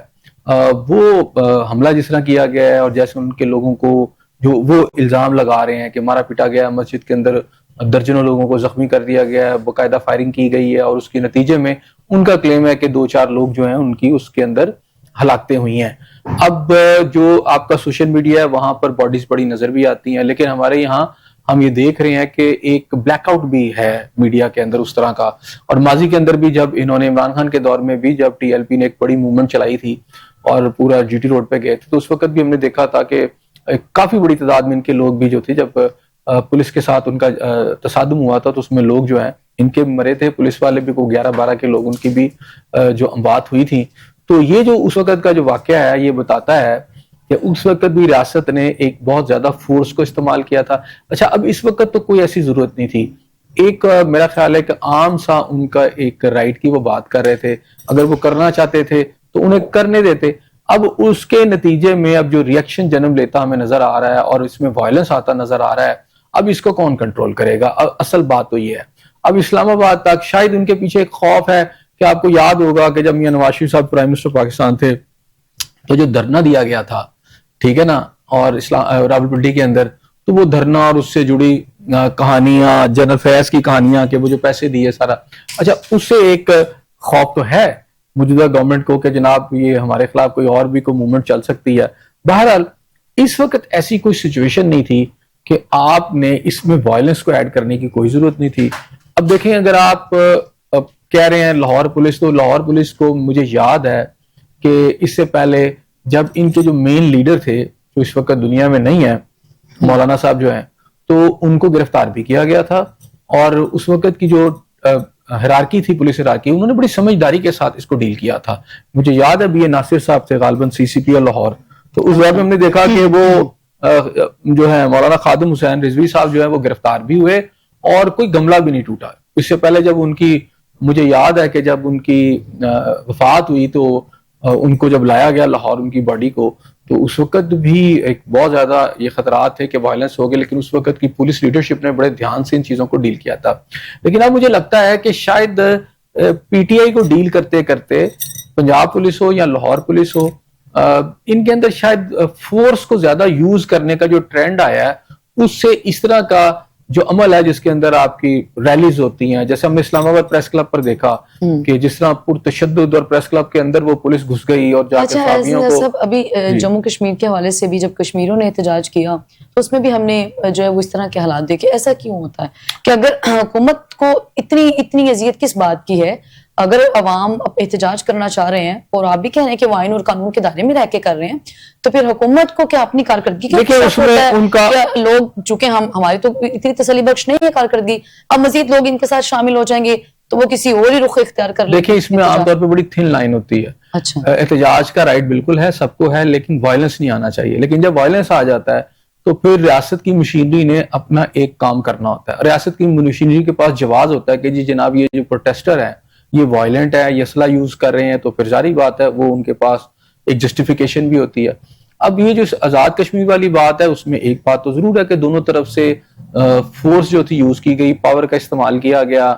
وہ حملہ جس طرح کیا گیا ہے، اور جیسے ان کے لوگوں کو جو وہ الزام لگا رہے ہیں کہ مارا پیٹا گیا، مسجد کے اندر درجنوں لوگوں کو زخمی کر دیا گیا ہے، باقاعدہ فائرنگ کی گئی ہے، اور اس کے نتیجے میں ان کا کلیم ہے کہ 2-4 لوگ جو ہیں ان کی اس کے اندر ہلاکتیں ہوئی ہیں. اب جو آپ کا سوشل میڈیا ہے وہاں پر باڈیز بڑی نظر بھی آتی ہیں، لیکن ہمارے یہاں ہم یہ دیکھ رہے ہیں کہ ایک بلیک آؤٹ بھی ہے میڈیا کے اندر اس طرح کا. اور ماضی کے اندر بھی جب انہوں نے عمران خان کے دور میں بھی جب ٹی ایل پی نے ایک بڑی موومنٹ چلائی تھی اور پورا جی ٹی روڈ پہ گئے تھے، تو اس وقت بھی ہم نے دیکھا تھا کہ کافی بڑی تعداد میں ان کے لوگ بھی جو تھے، جب پولیس کے ساتھ ان کا تصادم ہوا تھا تو اس میں لوگ جو ہیں ان کے مرے تھے، پولیس والے بھی کو 11-12 کے لوگ ان کی بھی جو اموات ہوئی تھی. تو یہ جو اس وقت کا جو واقعہ ہے یہ بتاتا ہے کہ اس وقت بھی ریاست نے ایک بہت زیادہ فورس کو استعمال کیا تھا. اچھا، اب اس وقت تو کوئی ایسی ضرورت نہیں تھی. ایک میرا خیال ہے کہ عام سا ان کا ایک رائٹ کی وہ بات کر رہے تھے، اگر وہ کرنا چاہتے تھے تو انہیں کرنے دیتے. اب اس کے نتیجے میں اب جو ریئیکشن جنم لیتا ہمیں نظر آ رہا ہے اور اس میں وائلنس آتا نظر آ رہا ہے، اب اس کو کون کنٹرول کرے گا؟ اصل بات تو یہ ہے. اب اسلام آباد تک شاید ان کے پیچھے ایک خوف ہے کہ آپ کو یاد ہوگا کہ جب میاں نواز شریف صاحب پرائم منسٹر پاکستان تھے تو جو دھرنا دیا گیا تھا، ٹھیک ہے نا، اور راولپنڈی کے اندر, تو وہ دھرنا اور اس سے جڑی کہانیاں, جنرل فیض کی کہانیاں کہ وہ جو پیسے دیے سارا, اچھا اس سے ایک خوف تو ہے موجودہ گورنمنٹ کو کہ جناب یہ ہمارے خلاف کوئی اور بھی کوئی موومنٹ چل سکتی ہے. بہرحال اس وقت ایسی کوئی سچویشن نہیں تھی کہ آپ نے اس میں وائلنس کو ایڈ کرنے کی کوئی ضرورت نہیں تھی. اب دیکھیں اگر آپ کہہ رہے ہیں لاہور پولیس, تو لاہور پولیس کو مجھے یاد ہے کہ اس سے پہلے جب ان کے جو مین لیڈر تھے جو اس وقت دنیا میں نہیں ہیں, مولانا صاحب جو ہیں, تو ان کو گرفتار بھی کیا گیا تھا, اور اس وقت کی جو ہرارکی تھی, پولیس ہرارکی, انہوں نے بڑی سمجھداری کے ساتھ اس کو ڈیل کیا تھا. مجھے یاد ہے یہ ناصر صاحب تھے غالباً سی سی پی اور لاہور, تو اس وقت ہم نے دیکھا کہ وہ جو ہے مولانا خادم حسین رضوی صاحب جو ہے وہ گرفتار بھی ہوئے اور کوئی گملہ بھی نہیں ٹوٹا. اس سے پہلے جب ان کی, مجھے یاد ہے کہ جب ان کی وفات ہوئی تو ان کو جب لایا گیا لاہور ان کی باڈی کو, تو اس وقت بھی ایک بہت زیادہ یہ خطرات تھے کہ وائلنس ہوگی, لیکن اس وقت کی پولیس لیڈرشپ نے بڑے دھیان سے ان چیزوں کو ڈیل کیا تھا. لیکن اب مجھے لگتا ہے کہ شاید پی ٹی آئی کو ڈیل کرتے کرتے پنجاب پولیس ہو یا لاہور پولیس ہو, ان کے اندر شاید فورس کو زیادہ یوز کرنے کا جو ٹرینڈ آیا ہے, اس سے اس طرح کا جو عمل ہے جس کے اندر آپ کی ریلیز ہوتی ہیں, جیسے ہم نے اسلام آباد پریس کلب پر دیکھا کہ جس طرح پرتشدد اور پریس کلب کے اندر وہ پولیس گھس گئی اور جا کے صحافیوں کو. ابھی جموں کشمیر کے حوالے سے بھی جب کشمیریوں نے احتجاج کیا تو اس میں بھی ہم نے جو ہے وہ اس طرح کے حالات دیکھے. ایسا کیوں ہوتا ہے کہ اگر حکومت کو اتنی اذیت کس بات کی ہے, اگر عوام احتجاج کرنا چاہ رہے ہیں اور آپ بھی کہہ رہے ہیں کہ وہ آئین اور قانون کے دائرے میں رہ کے کر رہے ہیں, تو پھر حکومت کو کیا اپنی کارکردگی کا لوگ, چونکہ ہماری تو اتنی تسلی بخش نہیں ہے کارکردگی, اب مزید لوگ ان کے ساتھ شامل ہو جائیں گے تو وہ کسی اور ہی رخ اختیار کر لیں. دیکھیں اس میں عام طور پہ بڑی تھن لائن ہوتی ہے. احتجاج کا رائٹ بالکل ہے, سب کو ہے, لیکن وائلنس نہیں آنا چاہیے. لیکن جب وائلنس آ جاتا ہے تو پھر ریاست کی مشینری نے اپنا ایک کام کرنا ہوتا ہے. ریاست کی مشینری کے پاس جواز ہوتا ہے کہ جی جناب یہ جو پروٹیسٹر ہیں یہ وائلنٹ ہے, یہ اسلحہ یوز کر رہے ہیں, تو پھر ظاہری بات ہے وہ ان کے پاس ایک جسٹیفیکیشن بھی ہوتی ہے. اب یہ جو آزاد کشمیر والی بات ہے اس میں ایک بات تو ضرور ہے کہ دونوں طرف سے فورس جو تھی یوز کی گئی, پاور کا استعمال کیا گیا,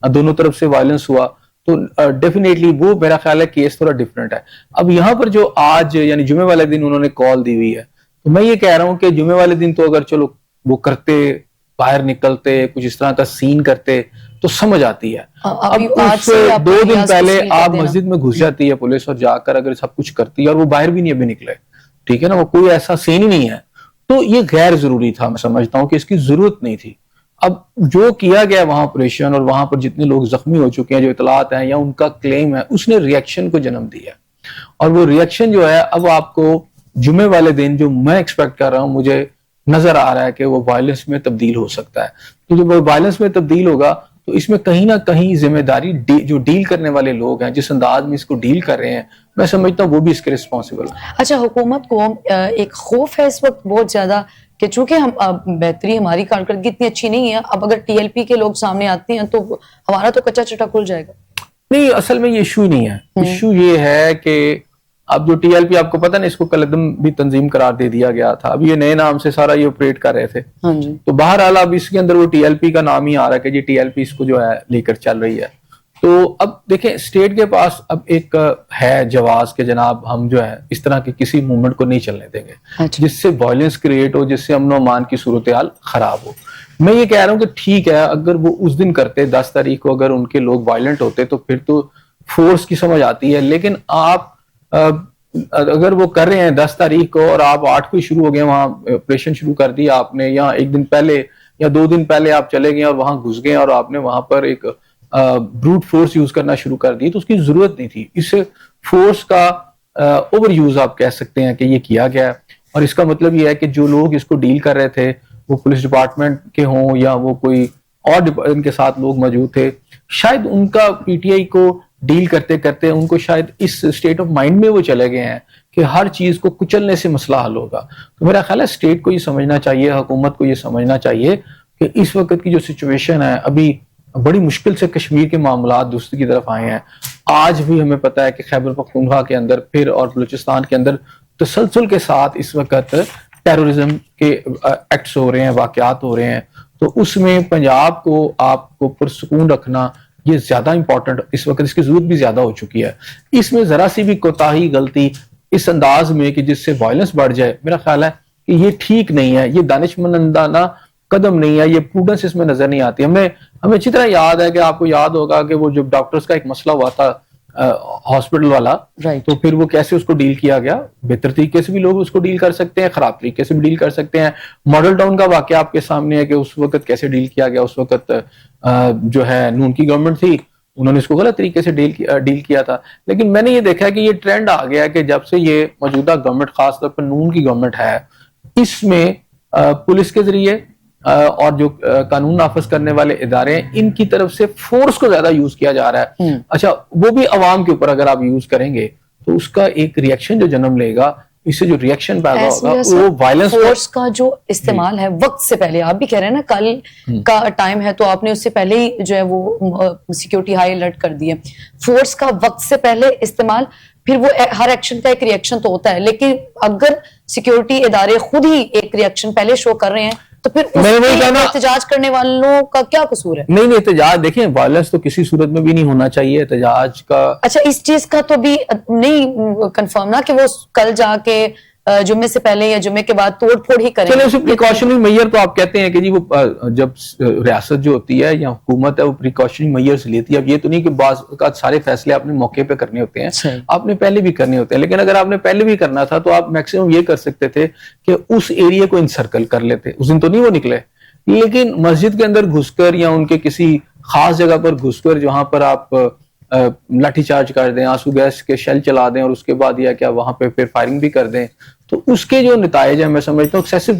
دونوں طرف سے وائلنس ہوا, تو ڈیفینیٹلی وہ میرا خیال ہے کیس تھوڑا ڈیفرنٹ ہے. اب یہاں پر جو آج یعنی جمعے والے دن انہوں نے کال دی ہوئی ہے, تو میں یہ کہہ رہا ہوں کہ جمعے والے دن تو اگر چلو وہ کرتے, باہر نکلتے, کچھ اس طرح کا سین کرتے تو سمجھ آتی ہے. اب اس 2 دن پہلے آپ مسجد میں گھس جاتی ہے پولیس اور جا کر اگر سب کچھ کرتی ہے, اور وہ باہر بھی نہیں ابھی نکلے, ٹھیک ہے نا, وہ کوئی ایسا سین ہی نہیں ہے, تو یہ غیر ضروری تھا. میں سمجھتا ہوں کہ اس کی ضرورت نہیں تھی. اب جو کیا گیا وہاں آپریشن, اور وہاں پر جتنے لوگ زخمی ہو چکے ہیں, جو اطلاعات ہیں یا ان کا کلیم ہے, اس نے ریئیکشن کو جنم دیا, اور وہ ریئیکشن جو ہے اب آپ کو جمعے والے دن جو میں ایکسپیکٹ کر رہا ہوں, مجھے نظر آ رہا ہے کہ وہ وائلنس میں تبدیل ہو سکتا ہے. تو جب وہ وائلنس میں تبدیل ہوگا تو اس میں کہیں نہ کہیں ذمہ داری جو ڈیل کرنے والے لوگ ہیں, جس انداز میں اس کو ڈیل کر رہے ہیں, میں سمجھتا ہوں وہ بھی اس کے رسپانسیبل ہے. اچھا, حکومت کو ایک خوف ہے اس وقت بہت زیادہ کہ چونکہ ہم بہتری, ہماری کارکردگی اتنی اچھی نہیں ہے, اب اگر ٹی ایل پی کے لوگ سامنے آتے ہیں تو ہمارا تو کچا چٹا کھل جائے گا. نہیں, اصل میں یہ ایشو نہیں ہے. ایشو یہ ہے کہ اب جو ٹی ایل پی, آپ کو پتہ نہیں, اس کو قلعدم بھی تنظیم قرار دے دیا گیا تھا, اب یہ نئے نام سے سارا یہ آپریٹ کر رہے تھے. تو بہرحال اب اس کے اندر وہ ٹی ایل پی کا نام ہی آ رہا ہے کہ جی ٹی ایل پی اس کو جو ہے لے کر چل رہی ہے. تو اب دیکھیں اسٹیٹ کے پاس اب ایک ہے جواز کہ جناب ہم جو ہے اس طرح کے کسی موومنٹ کو نہیں چلنے دیں گے جس سے وائلنس کریٹ ہو, جس سے امن و امان کی صورتحال خراب ہو. میں یہ کہہ رہا ہوں کہ ٹھیک ہے, اگر وہ اس دن کرتے 10 تاریخ کو, اگر ان کے لوگ وائلنٹ ہوتے تو پھر تو فورس کی سمجھ آتی ہے. لیکن آپ اگر وہ کر رہے ہیں 10 تاریخ کو اور آپ 8 کو شروع ہو گئے, وہاں آپریشن شروع کر دیا آپ نے, یا 1 دن پہلے یا 2 دن پہلے آپ چلے گئے اور وہاں گھس گئے اور آپ نے وہاں پر ایک بروٹ فورس یوز کرنا شروع کر دی, تو اس کی ضرورت نہیں تھی. اس فورس کا اوور یوز آپ کہہ سکتے ہیں کہ یہ کیا گیا ہے, اور اس کا مطلب یہ ہے کہ جو لوگ اس کو ڈیل کر رہے تھے وہ پولیس ڈپارٹمنٹ کے ہوں یا وہ کوئی اور ان کے ساتھ لوگ موجود تھے, شاید ان کا پی ٹی آئی کو ڈیل کرتے کرتے ان کو شاید اس اسٹیٹ آف مائنڈ میں وہ چلے گئے ہیں کہ ہر چیز کو کچلنے سے مسئلہ حل ہوگا. تو میرا خیال ہے اسٹیٹ کو یہ سمجھنا چاہیے, حکومت کو یہ سمجھنا چاہیے کہ اس وقت کی جو سچویشن ہے, ابھی بڑی مشکل سے کشمیر کے معاملات دوسری کی طرف آئے ہیں. آج بھی ہمیں پتہ ہے کہ خیبر پختونخوا کے اندر پھر اور بلوچستان کے اندر تسلسل کے ساتھ اس وقت ٹیررزم کے ایکٹس ہو رہے ہیں, واقعات ہو رہے ہیں. تو اس میں پنجاب کو آپ کو پرسکون رکھنا یہ زیادہ امپورٹنٹ اس وقت, اس کی ضرورت بھی زیادہ ہو چکی ہے. اس میں ذرا سی بھی کوتاہی, غلطی اس انداز میں کہ جس سے وائلنس بڑھ جائے, میرا خیال ہے کہ یہ ٹھیک نہیں ہے, یہ دانشمندانہ قدم نہیں ہے, یہ پروڈنس اس میں نظر نہیں آتی. ہمیں اچھی طرح یاد ہے کہ آپ کو یاد ہوگا کہ وہ جب ڈاکٹرز کا ایک مسئلہ ہوا تھا ہاسپٹل والا, تو پھر وہ کیسے اس کو ڈیل کیا گیا. بہتر طریقے سے بھی لوگ اس کو ڈیل کر سکتے ہیں, خراب طریقے سے بھی ڈیل کر سکتے ہیں. ماڈل ٹاؤن کا واقعہ آپ کے سامنے ہے کہ اس وقت کیسے ڈیل کیا گیا. اس وقت جو ہے نون کی گورنمنٹ تھی, انہوں نے اس کو غلط طریقے سے ڈیل کیا تھا. لیکن میں نے یہ دیکھا کہ یہ ٹرینڈ آ گیا کہ جب سے یہ موجودہ گورنمنٹ, خاص طور پر نون کی گورنمنٹ ہے, اس میں پولیس کے ذریعے اور جو قانون نافذ کرنے والے ادارے ہیں, ان کی طرف سے فورس کو زیادہ یوز کیا جا رہا ہے. اچھا, وہ بھی عوام کے اوپر اگر آپ یوز کریں گے تو اس کا ایک ریئیکشن جو جنم لے گا, اس سے جو ریئیکشن پیدا ہوگا وہ وائلنس. فورس کا جو استعمال ہے وقت سے پہلے, آپ بھی کہہ رہے ہیں نا کل کا ٹائم ہے, تو آپ نے اس سے پہلے ہی جو ہے وہ سیکیورٹی ہائی الرٹ کر دی ہے. فورس کا وقت سے پہلے استعمال, پھر وہ ہر ایکشن کا ایک ریئیکشن تو ہوتا ہے, لیکن اگر سیکیورٹی ادارے خود ہی ایک ریئیکشن پہلے شو کر رہے ہیں تو پھر احتجاج کرنے والوں کا کیا قصور ہے؟ نہیں, احتجاج دیکھیں, وائلنس تو کسی صورت میں بھی نہیں ہونا چاہیے احتجاج کا. اچھا, اس چیز کا تو بھی نہیں کنفرم نا کہ وہ کل جا کے جمعے سے پہلے یا جمعے کے بعد توڑ پھوڑ ہی کریں. چلے, پریکاشنری میئر تو آپ کہتے ہیں کہ جی وہ جب ریاست جو ہوتی ہے یا حکومت ہے وہ پریکاشنری میئرز لیتی ہے. اب یہ تو نہیں کہ بعض اوقات سارے فیصلے آپ نے موقع پہ کرنے ہوتے ہیں, آپ نے پہلے بھی کرنے ہوتے ہیں. لیکن اگر آپ نے پہلے بھی کرنا تھا تو آپ میکسیمم یہ کر سکتے تھے کہ اس ایریا کو انسرکل کر لیتے. اس دن تو نہیں وہ نکلے, لیکن مسجد کے اندر گھس کر یا ان کے کسی خاص جگہ پر گھس کر جہاں پر آپ لاٹھی چارج کر دیں, آنسو گیس کے شیل چلا دیں, اور اس کے بعد یا کیا وہاں پہ پھر فائرنگ بھی کر دیں, تو اس کے جو نتائج ہیں میں سمجھتا ہوں ایکسیسو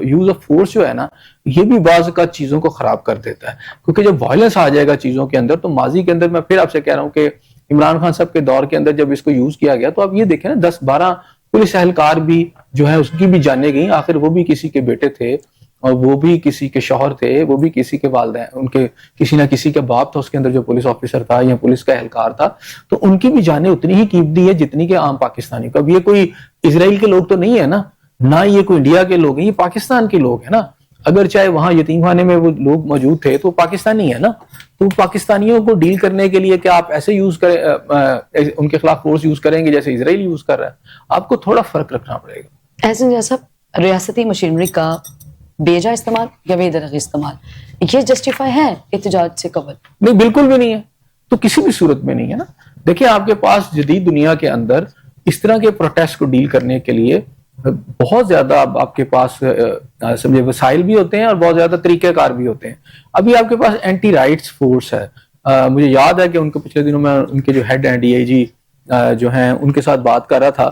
یوز آف فورس جو ہے نا, یہ بھی بعض اوقات چیزوں کو خراب کر دیتا ہے. کیونکہ جب وائلنس آ جائے گا چیزوں کے اندر, تو ماضی کے اندر میں پھر آپ سے کہہ رہا ہوں کہ عمران خان صاحب کے دور کے اندر جب اس کو یوز کیا گیا تو آپ یہ دیکھیں نا 10-12 پولیس اہلکار بھی جو ہے اس کی بھی جانیں گئیں. آخر وہ بھی کسی کے بیٹے تھے, اور وہ بھی کسی کے شوہر تھے, وہ بھی کسی کے والدین, ان کے کسی نہ کسی کے باپ تھا اس کے اندر جو پولیس آفیسر تھا یا پولیس کا اہلکار تھا. تو ان کی بھی جانیں اتنی ہی قیمتی ہے جتنی کہ عام پاکستانی کو. اب یہ کوئی اسرائیل کے لوگ تو نہیں ہے نا, نہ یہ کوئی انڈیا کے لوگ ہیں, یہ پاکستان کے لوگ ہیں نا. اگر چاہے وہاں یتیم خانے میں وہ لوگ موجود تھے تو پاکستانی ہے نا. تو پاکستانیوں کو ڈیل کرنے کے لیے کیا آپ ایسے یوز کریں, ان کے خلاف فورس یوز کریں گے جیسے اسرائیل یوز کر رہا ہے؟ آپ کو تھوڑا فرق رکھنا پڑے گا. احسن جیسا ریاستی مشینری کا بیجا استعمال یا بے درغی استعمال, یہ جسٹیفائی ہے احتجاج سے قبل؟ نہیں, بالکل بھی نہیں ہے, تو کسی بھی صورت میں نہیں ہے نا. دیکھیں, آپ کے پاس جدید دنیا کے اندر اس طرح کے پروٹیسٹ کو ڈیل کرنے کے لیے بہت زیادہ آپ کے پاس سمجھے وسائل بھی ہوتے ہیں اور بہت زیادہ طریقہ کار بھی ہوتے ہیں. ابھی آپ کے پاس اینٹی رائٹس فورس ہے. مجھے یاد ہے کہ ان کو پچھلے دنوں میں ان کے جو ہیڈ ہیں ڈی آئی جی جو ہیں ان کے ساتھ بات کر رہا تھا,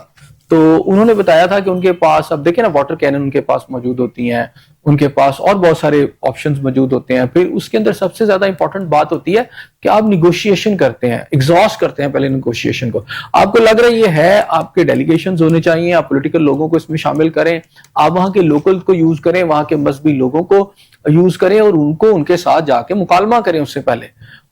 تو انہوں نے بتایا تھا کہ ان کے پاس, اب دیکھیں نا, واٹر کینن ان کے پاس موجود ہوتی ہیں, ان کے پاس اور بہت سارے آپشنز موجود ہوتے ہیں. پھر اس کے اندر سب سے زیادہ امپورٹنٹ بات ہوتی ہے کہ آپ نیگوشیشن کرتے ہیں, ایگزاسٹ کرتے ہیں پہلے نیگوشیشن کو. آپ کو لگ رہا ہے یہ ہے, آپ کے ڈیلیگیشنز ہونے چاہیے, آپ پولیٹیکل لوگوں کو اس میں شامل کریں, آپ وہاں کے لوکل کو یوز کریں, وہاں کے مذہبی لوگوں کو یوز کریں, اور ان کو ان کے ساتھ جا کے مکالمہ کریں. اس سے پہلے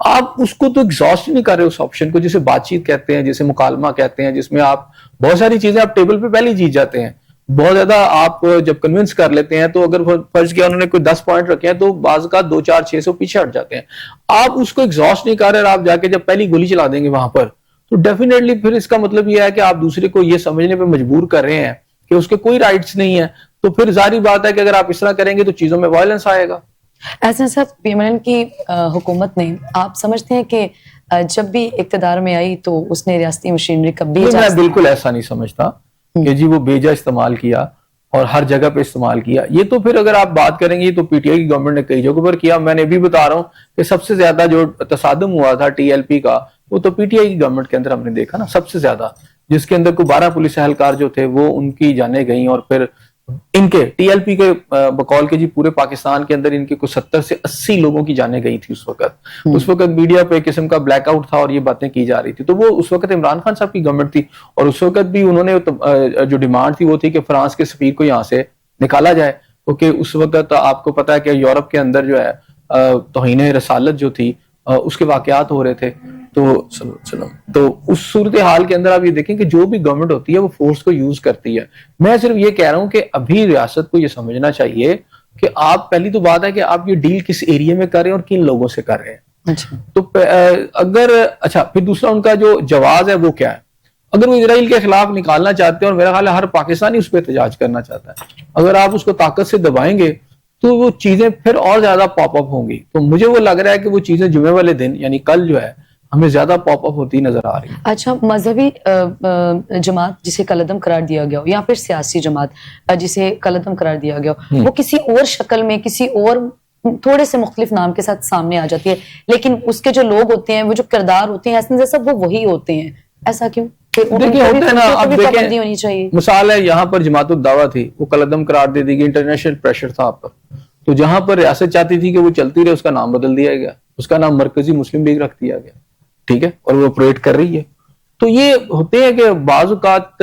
آپ اس کو تو ایگزاسٹ نہیں کر رہے اس آپشن کو, جسے بات چیت کہتے ہیں, جسے مکالمہ کہتے ہیں, جس میں آپ بہت ساری چیزیں آپ ٹیبل پہ پہلے جیت جاتے ہیں. بہت زیادہ آپ جب کنونس کر لیتے ہیں تو اگر فرض کیا انہوں نے کوئی 10 پوائنٹ رکھے ہیں تو بعض کا 2-4-600 پیچھے ہٹ جاتے ہیں. آپ اس کو ایگزاسٹ نہیں کر رہے, آپ جا کے جب پہلی گولی چلا دیں گے وہاں پر, تو ڈیفینیٹلی پھر اس کا مطلب یہ ہے کہ آپ دوسرے کو یہ سمجھنے پہ مجبور کر رہے ہیں کہ اس کے کوئی رائٹس نہیں ہے. تو پھر ظاہری بات ہے کہ اگر آپ اس طرح کریں گے تو چیزوں میں وائلنس آئے گا. ایسا صاحب, پی ایم ایل این کی حکومت نے, آپ سمجھتے ہیں کہ جب بھی اقتدار میں آئی تو اس نے ریاستی مشینری کا بیجا, میں بالکل ایسا نہیں سمجھتا کہ جی وہ بیجا استعمال کیا اور ہر جگہ پہ استعمال کیا. یہ تو پھر اگر آپ بات کریں گے تو پی ٹی آئی کی گورنمنٹ نے کئی جگہوں پر کیا. میں نے بھی بتا رہا ہوں کہ سب سے زیادہ جو تصادم ہوا تھا ٹی ایل پی کا, وہ تو پی ٹی آئی کی گورنمنٹ کے اندر ہم نے دیکھا نا, سب سے زیادہ, جس کے اندر کو 12 پولیس اہلکار جو تھے وہ ان کی جانیں گئیں, اور پھر ان کے ٹی ایل پی کے بقول کے جی پورے پاکستان کے اندر ان کے کچھ 70 سے 80 لوگوں کی جانیں گئی تھی اس وقت. اس وقت میڈیا پہ ایک قسم کا بلیک آؤٹ تھا اور یہ باتیں کی جا رہی تھی. تو وہ اس وقت عمران خان صاحب کی گورنمنٹ تھی, اور اس وقت بھی انہوں نے جو ڈیمانڈ تھی وہ تھی کہ فرانس کے سفیر کو یہاں سے نکالا جائے, کیونکہ اس وقت آپ کو پتا ہے کہ یورپ کے اندر جو ہے توہین رسالت جو تھی اس کے واقعات ہو رہے تھے. تو اس صورتحال کے اندر آپ یہ دیکھیں کہ جو بھی گورنمنٹ ہوتی ہے وہ فورس کو یوز کرتی ہے. میں صرف یہ کہہ رہا ہوں کہ ابھی ریاست کو یہ سمجھنا چاہیے کہ آپ, پہلی تو بات ہے کہ آپ یہ ڈیل کس ایریا میں کر رہے ہیں اور کن لوگوں سے کر رہے ہیں. تو اگر اچھا, پھر دوسرا ان کا جو جواز ہے وہ کیا ہے. اگر وہ اسرائیل کے خلاف نکالنا چاہتے ہیں، اور میرا خیال ہے ہر پاکستانی اس پہ احتجاج کرنا چاہتا ہے، اگر آپ اس کو طاقت سے دبائیں گے تو وہ چیزیں پھر اور زیادہ پاپ اپ ہوں گی. تو مجھے وہ لگ رہا ہے کہ وہ چیزیں جمعے والے دن یعنی کل جو ہے ہمیں زیادہ پاپ اپ ہوتی نظر آ رہی ہے. اچھا، مذہبی جماعت جسے کلعدم قرار دیا گیا ہو یا پھر سیاسی جماعت جسے کلعدم قرار دیا گیا ہو، وہ کسی اور شکل میں کسی اور تھوڑے سے مختلف نام کے ساتھ سامنے آ جاتی ہے، لیکن اس کے جو لوگ ہوتے ہیں، وہ جو کردار ہوتے ہیں حسن جیسا، وہ وہی ہوتے ہیں. ایسا کیوں؟ دیکھیں ہوتا ہے نا، اب پابندی ہونی چاہیے. مثال ہے یہاں پر جماعت الدعوہ تھی، وہ کلعدم قرار دے دی گئی، انٹرنیشنل پریشر تھا آپ پر. تو جہاں پر ریاست چاہتی تھی کہ وہ چلتی رہے، اس کا نام بدل دیا گیا، اس کا نام مرکزی مسلم لیگ رکھ دیا گیا. ٹھیک ہے، اور وہ آپریٹ کر رہی ہے. تو یہ ہوتے ہیں کہ بعض اوقات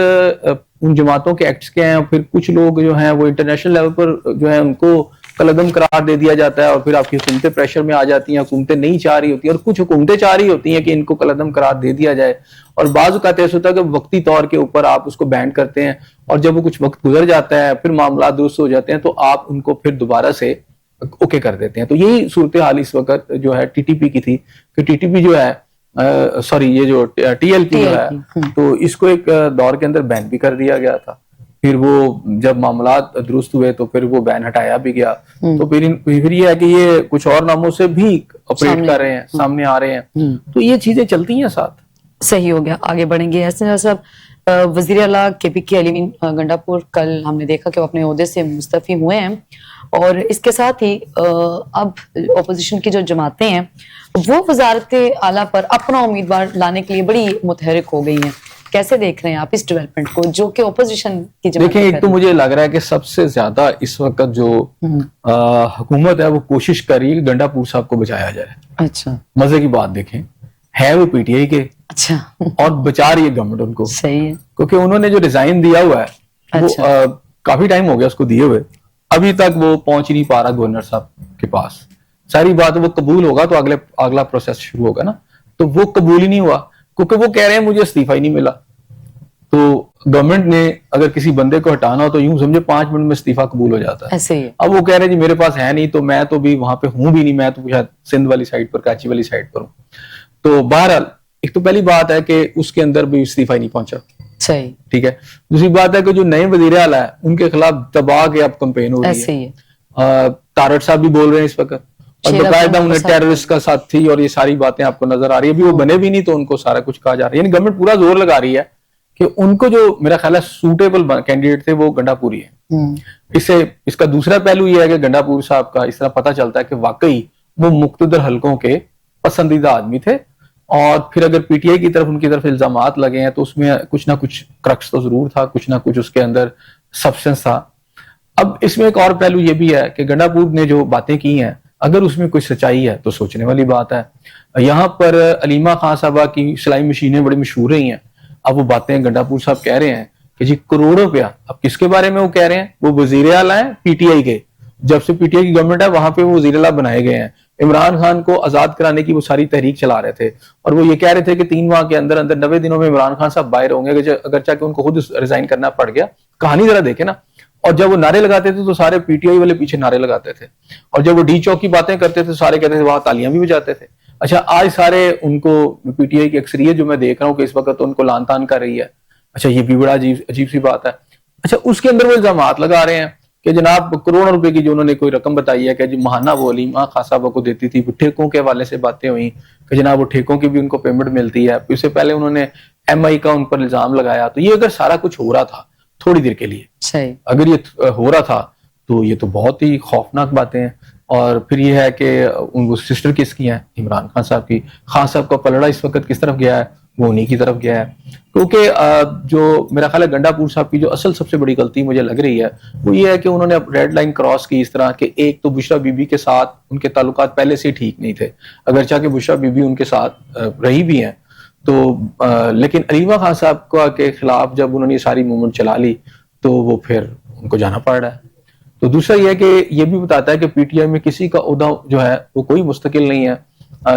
ان جماعتوں کے ایکٹس کے ہیں، پھر کچھ لوگ جو ہیں وہ انٹرنیشنل لیول پر جو ہے ان کو کلعدم قرار دے دیا جاتا ہے، اور پھر آپ کی حکومتیں پریشر میں آ جاتی ہیں، حکومتیں نہیں چاہ رہی ہوتی ہیں، اور کچھ حکومتیں چاہ رہی ہوتی ہیں کہ ان کو کلعدم قرار دے دیا جائے. اور بعض اوقات ایسا ہوتا ہے کہ وقتی طور کے اوپر آپ اس کو بینڈ کرتے ہیں، اور جب وہ کچھ وقت گزر جاتا ہے، پھر معاملات درست ہو جاتے ہیں، تو آپ ان کو پھر دوبارہ سے اوکے کر دیتے ہیں. تو یہی صورتحال اس وقت جو ہے ٹی ٹی پی کی تھی، کہ ٹی ٹی پی جو ہے یہ جو ٹی ایل پی جو ہے، تو اس کو ایک دور کے اندر بین بھی کر دیا گیا تھا. پھر وہ جب معاملات درست ہوئے تو پھر وہ بین ہٹایا بھی گیا. تو پھر یہ ہے کہ یہ کچھ اور ناموں سے بھی آپریٹ کر رہے ہیں، سامنے آ رہے ہیں. تو یہ چیزیں چلتی ہیں ساتھ. صحیح ہو گیا، آگے بڑھیں گے. حسن صاحب، وزیر اعلیٰ کے پی کے علی امین گنڈاپور کل ہم نے دیکھا کہ وہ اپنے عہدے سے مستعفی ہوئے ہیں، اور اس کے ساتھ ہی اب اپوزیشن کی جو جماعتیں ہیں وہ وزارت اعلیٰ پر اپنا امیدوار لانے کے لیے بڑی متحرک ہو گئی ہیں. کیسے دیکھ رہے ہیں آپ اس ڈیولپمنٹ کو جو کہ اپوزیشن کی جماعت؟ دیکھیں، ایک تو مجھے لگ رہا ہے کہ سب سے زیادہ اس وقت جو حکومت ہے وہ کوشش کر رہی ہے کہ گنڈاپور صاحب کو بچایا جائے. اچھا، مزے کی بات دیکھیں، ہے وہ پی ٹی آئی کے، اچھا، اور بچا رہی ہے گورنمنٹ ان کو. صحیح ہے، کیونکہ انہوں نے جو ریزائن دیا ہوا ہے وہ کافی ٹائم ہو گیا اس کو دیے ہوئے، ابھی تک وہ پہنچ نہیں پا رہا گورنر صاحب کے پاس. ساری بات وہ قبول ہوگا تو اگلا پروسیس شروع ہوگا نا. تو وہ قبول ہی نہیں ہوا، کیونکہ وہ کہہ رہے ہیں مجھے استعفیٰ ہی نہیں ملا. تو گورنمنٹ نے اگر کسی بندے کو ہٹانا ہو تو یوں سمجھے 5 منٹ میں استعفیٰ قبول ہو جاتا ہے. ایسے ہی ہے. اب وہ کہہ رہے ہیں جی میرے پاس ہے نہیں، تو میں تو بھی وہاں پہ ہوں بھی نہیں، میں تو شاید سندھ والی سائڈ پر، کراچی والی سائڈ پر ہوں. تو بہرحال ایک تو پہلی بات ہے کہ اس کے اندر بھی استعفیٰ نہیں پہنچا. صحیح، ٹھیک ہے. دوسری بات ہے کہ جو نئے وزیر اعلیٰ ہیں ان کے خلاف دبا کے اب کمپین ہو رہی ہے. تارڑ صاحب بھی بول رہے ہیں اس وقت، اور باقاعدہ انہیں ٹیررسٹ کا ساتھ تھی، اور یہ ساری باتیں آپ کو نظر آ رہی ہے. ابھی وہ بنے بھی نہیں تو ان کو سارا کچھ کہا جا رہا ہے. یعنی گورنمنٹ پورا زور لگا رہی ہے کہ ان کو جو میرا خیال ہے سوٹیبل کینڈیڈیٹ تھے وہ گنڈاپوری ہیں. اس کا دوسرا پہلو یہ ہے کہ گنڈاپور صاحب کا اس طرح پتہ چلتا ہے کہ واقعی وہ مقتدر حلقوں کے پسندیدہ آدمی تھے. اور پھر اگر پی ٹی آئی کی طرف ان کی طرف الزامات لگے ہیں تو اس میں کچھ نہ کچھ کرکس تو ضرور تھا، کچھ نہ کچھ اس کے اندر سبسٹنس تھا. اب اس میں ایک اور پہلو یہ بھی ہے کہ گنڈاپور نے جو باتیں کی ہیں اگر اس میں کوئی سچائی ہے تو سوچنے والی بات ہے. یہاں پر علیمہ خان صاحبہ کی سلائی مشینیں بڑی مشہور رہی ہیں. اب وہ باتیں گنڈاپور صاحب کہہ رہے ہیں کہ جی کروڑوں روپیہ، اب کس کے بارے میں وہ کہہ رہے ہیں؟ وہ وزیر اعلیٰ ہیں پی ٹی آئی کے، جب سے پی ٹی آئی کی گورنمنٹ ہے وہاں پہ وہ وزیر اعلیٰ بنائے گئے ہیں. عمران خان کو آزاد کرانے کی وہ ساری تحریک چلا رہے تھے، اور وہ یہ کہہ رہے تھے کہ 3 ماہ کے اندر 90 دنوں میں عمران خان صاحب باہر ہوں گے، اگرچہ کہ ان کو خود ریزائن کرنا پڑ گیا. کہانی ذرا دیکھیں نا. اور جب وہ نعرے لگاتے تھے تو سارے پی ٹی آئی والے پیچھے نعرے لگاتے تھے، اور جب وہ ڈی چوک کی باتیں کرتے تھے سارے کہتے تھے وہاں تالیاں بھی بجاتے تھے. اچھا، آج سارے ان کو پی ٹی آئی کی اکثریت جو میں دیکھ رہا ہوں کہ اس وقت ان کو لان تان کر رہی ہے. اچھا، یہ بھی بڑا عجیب سی بات ہے. اچھا، اس کے اندر وہ الزامات لگا رہے ہیں کہ جناب کروڑوں روپے کی جو انہوں نے کوئی رقم بتائی ہے کہ جو ماہانہ وہ علیمہ خان صاحبہ کو دیتی تھی، وہ ٹھیکوں کے حوالے سے باتیں ہوئیں کہ جناب وہ ٹھیکوں کی بھی ان کو پیمنٹ ملتی ہے. اس سے پہلے انہوں نے ایم آئی کا ان پر الزام لگایا. تو یہ اگر سارا کچھ ہو رہا تھا تھوڑی دیر کے لیے، اگر یہ ہو رہا تھا تو یہ تو بہت ہی خوفناک باتیں ہیں. اور پھر یہ ہے کہ ان سسٹر کس کی ہیں؟ عمران خان صاحب کی. خان صاحب کا پلڑا اس وقت کس طرف گیا ہے؟ وہ انہی کی طرف گیا ہے. کیونکہ جو میرا خیال ہے گنڈاپور صاحب کی جو اصل سب سے بڑی غلطی مجھے لگ رہی ہے وہ یہ ہے کہ انہوں نے ریڈ لائن کراس کی اس طرح کہ ایک تو بشرا بی بی کے ساتھ ان کے تعلقات پہلے سے ٹھیک نہیں تھے، اگرچہ کہ بشرا بی بی ان کے ساتھ رہی بھی ہیں تو لیکن علیمہ خان صاحب کے خلاف جب انہوں نے یہ ساری موومنٹ چلا لی تو وہ پھر ان کو جانا پڑ رہا ہے. تو دوسرا یہ ہے کہ یہ بھی بتاتا ہے کہ پی ٹی آئی میں کسی کا عہدہ جو ہے وہ کوئی مستقل نہیں ہے.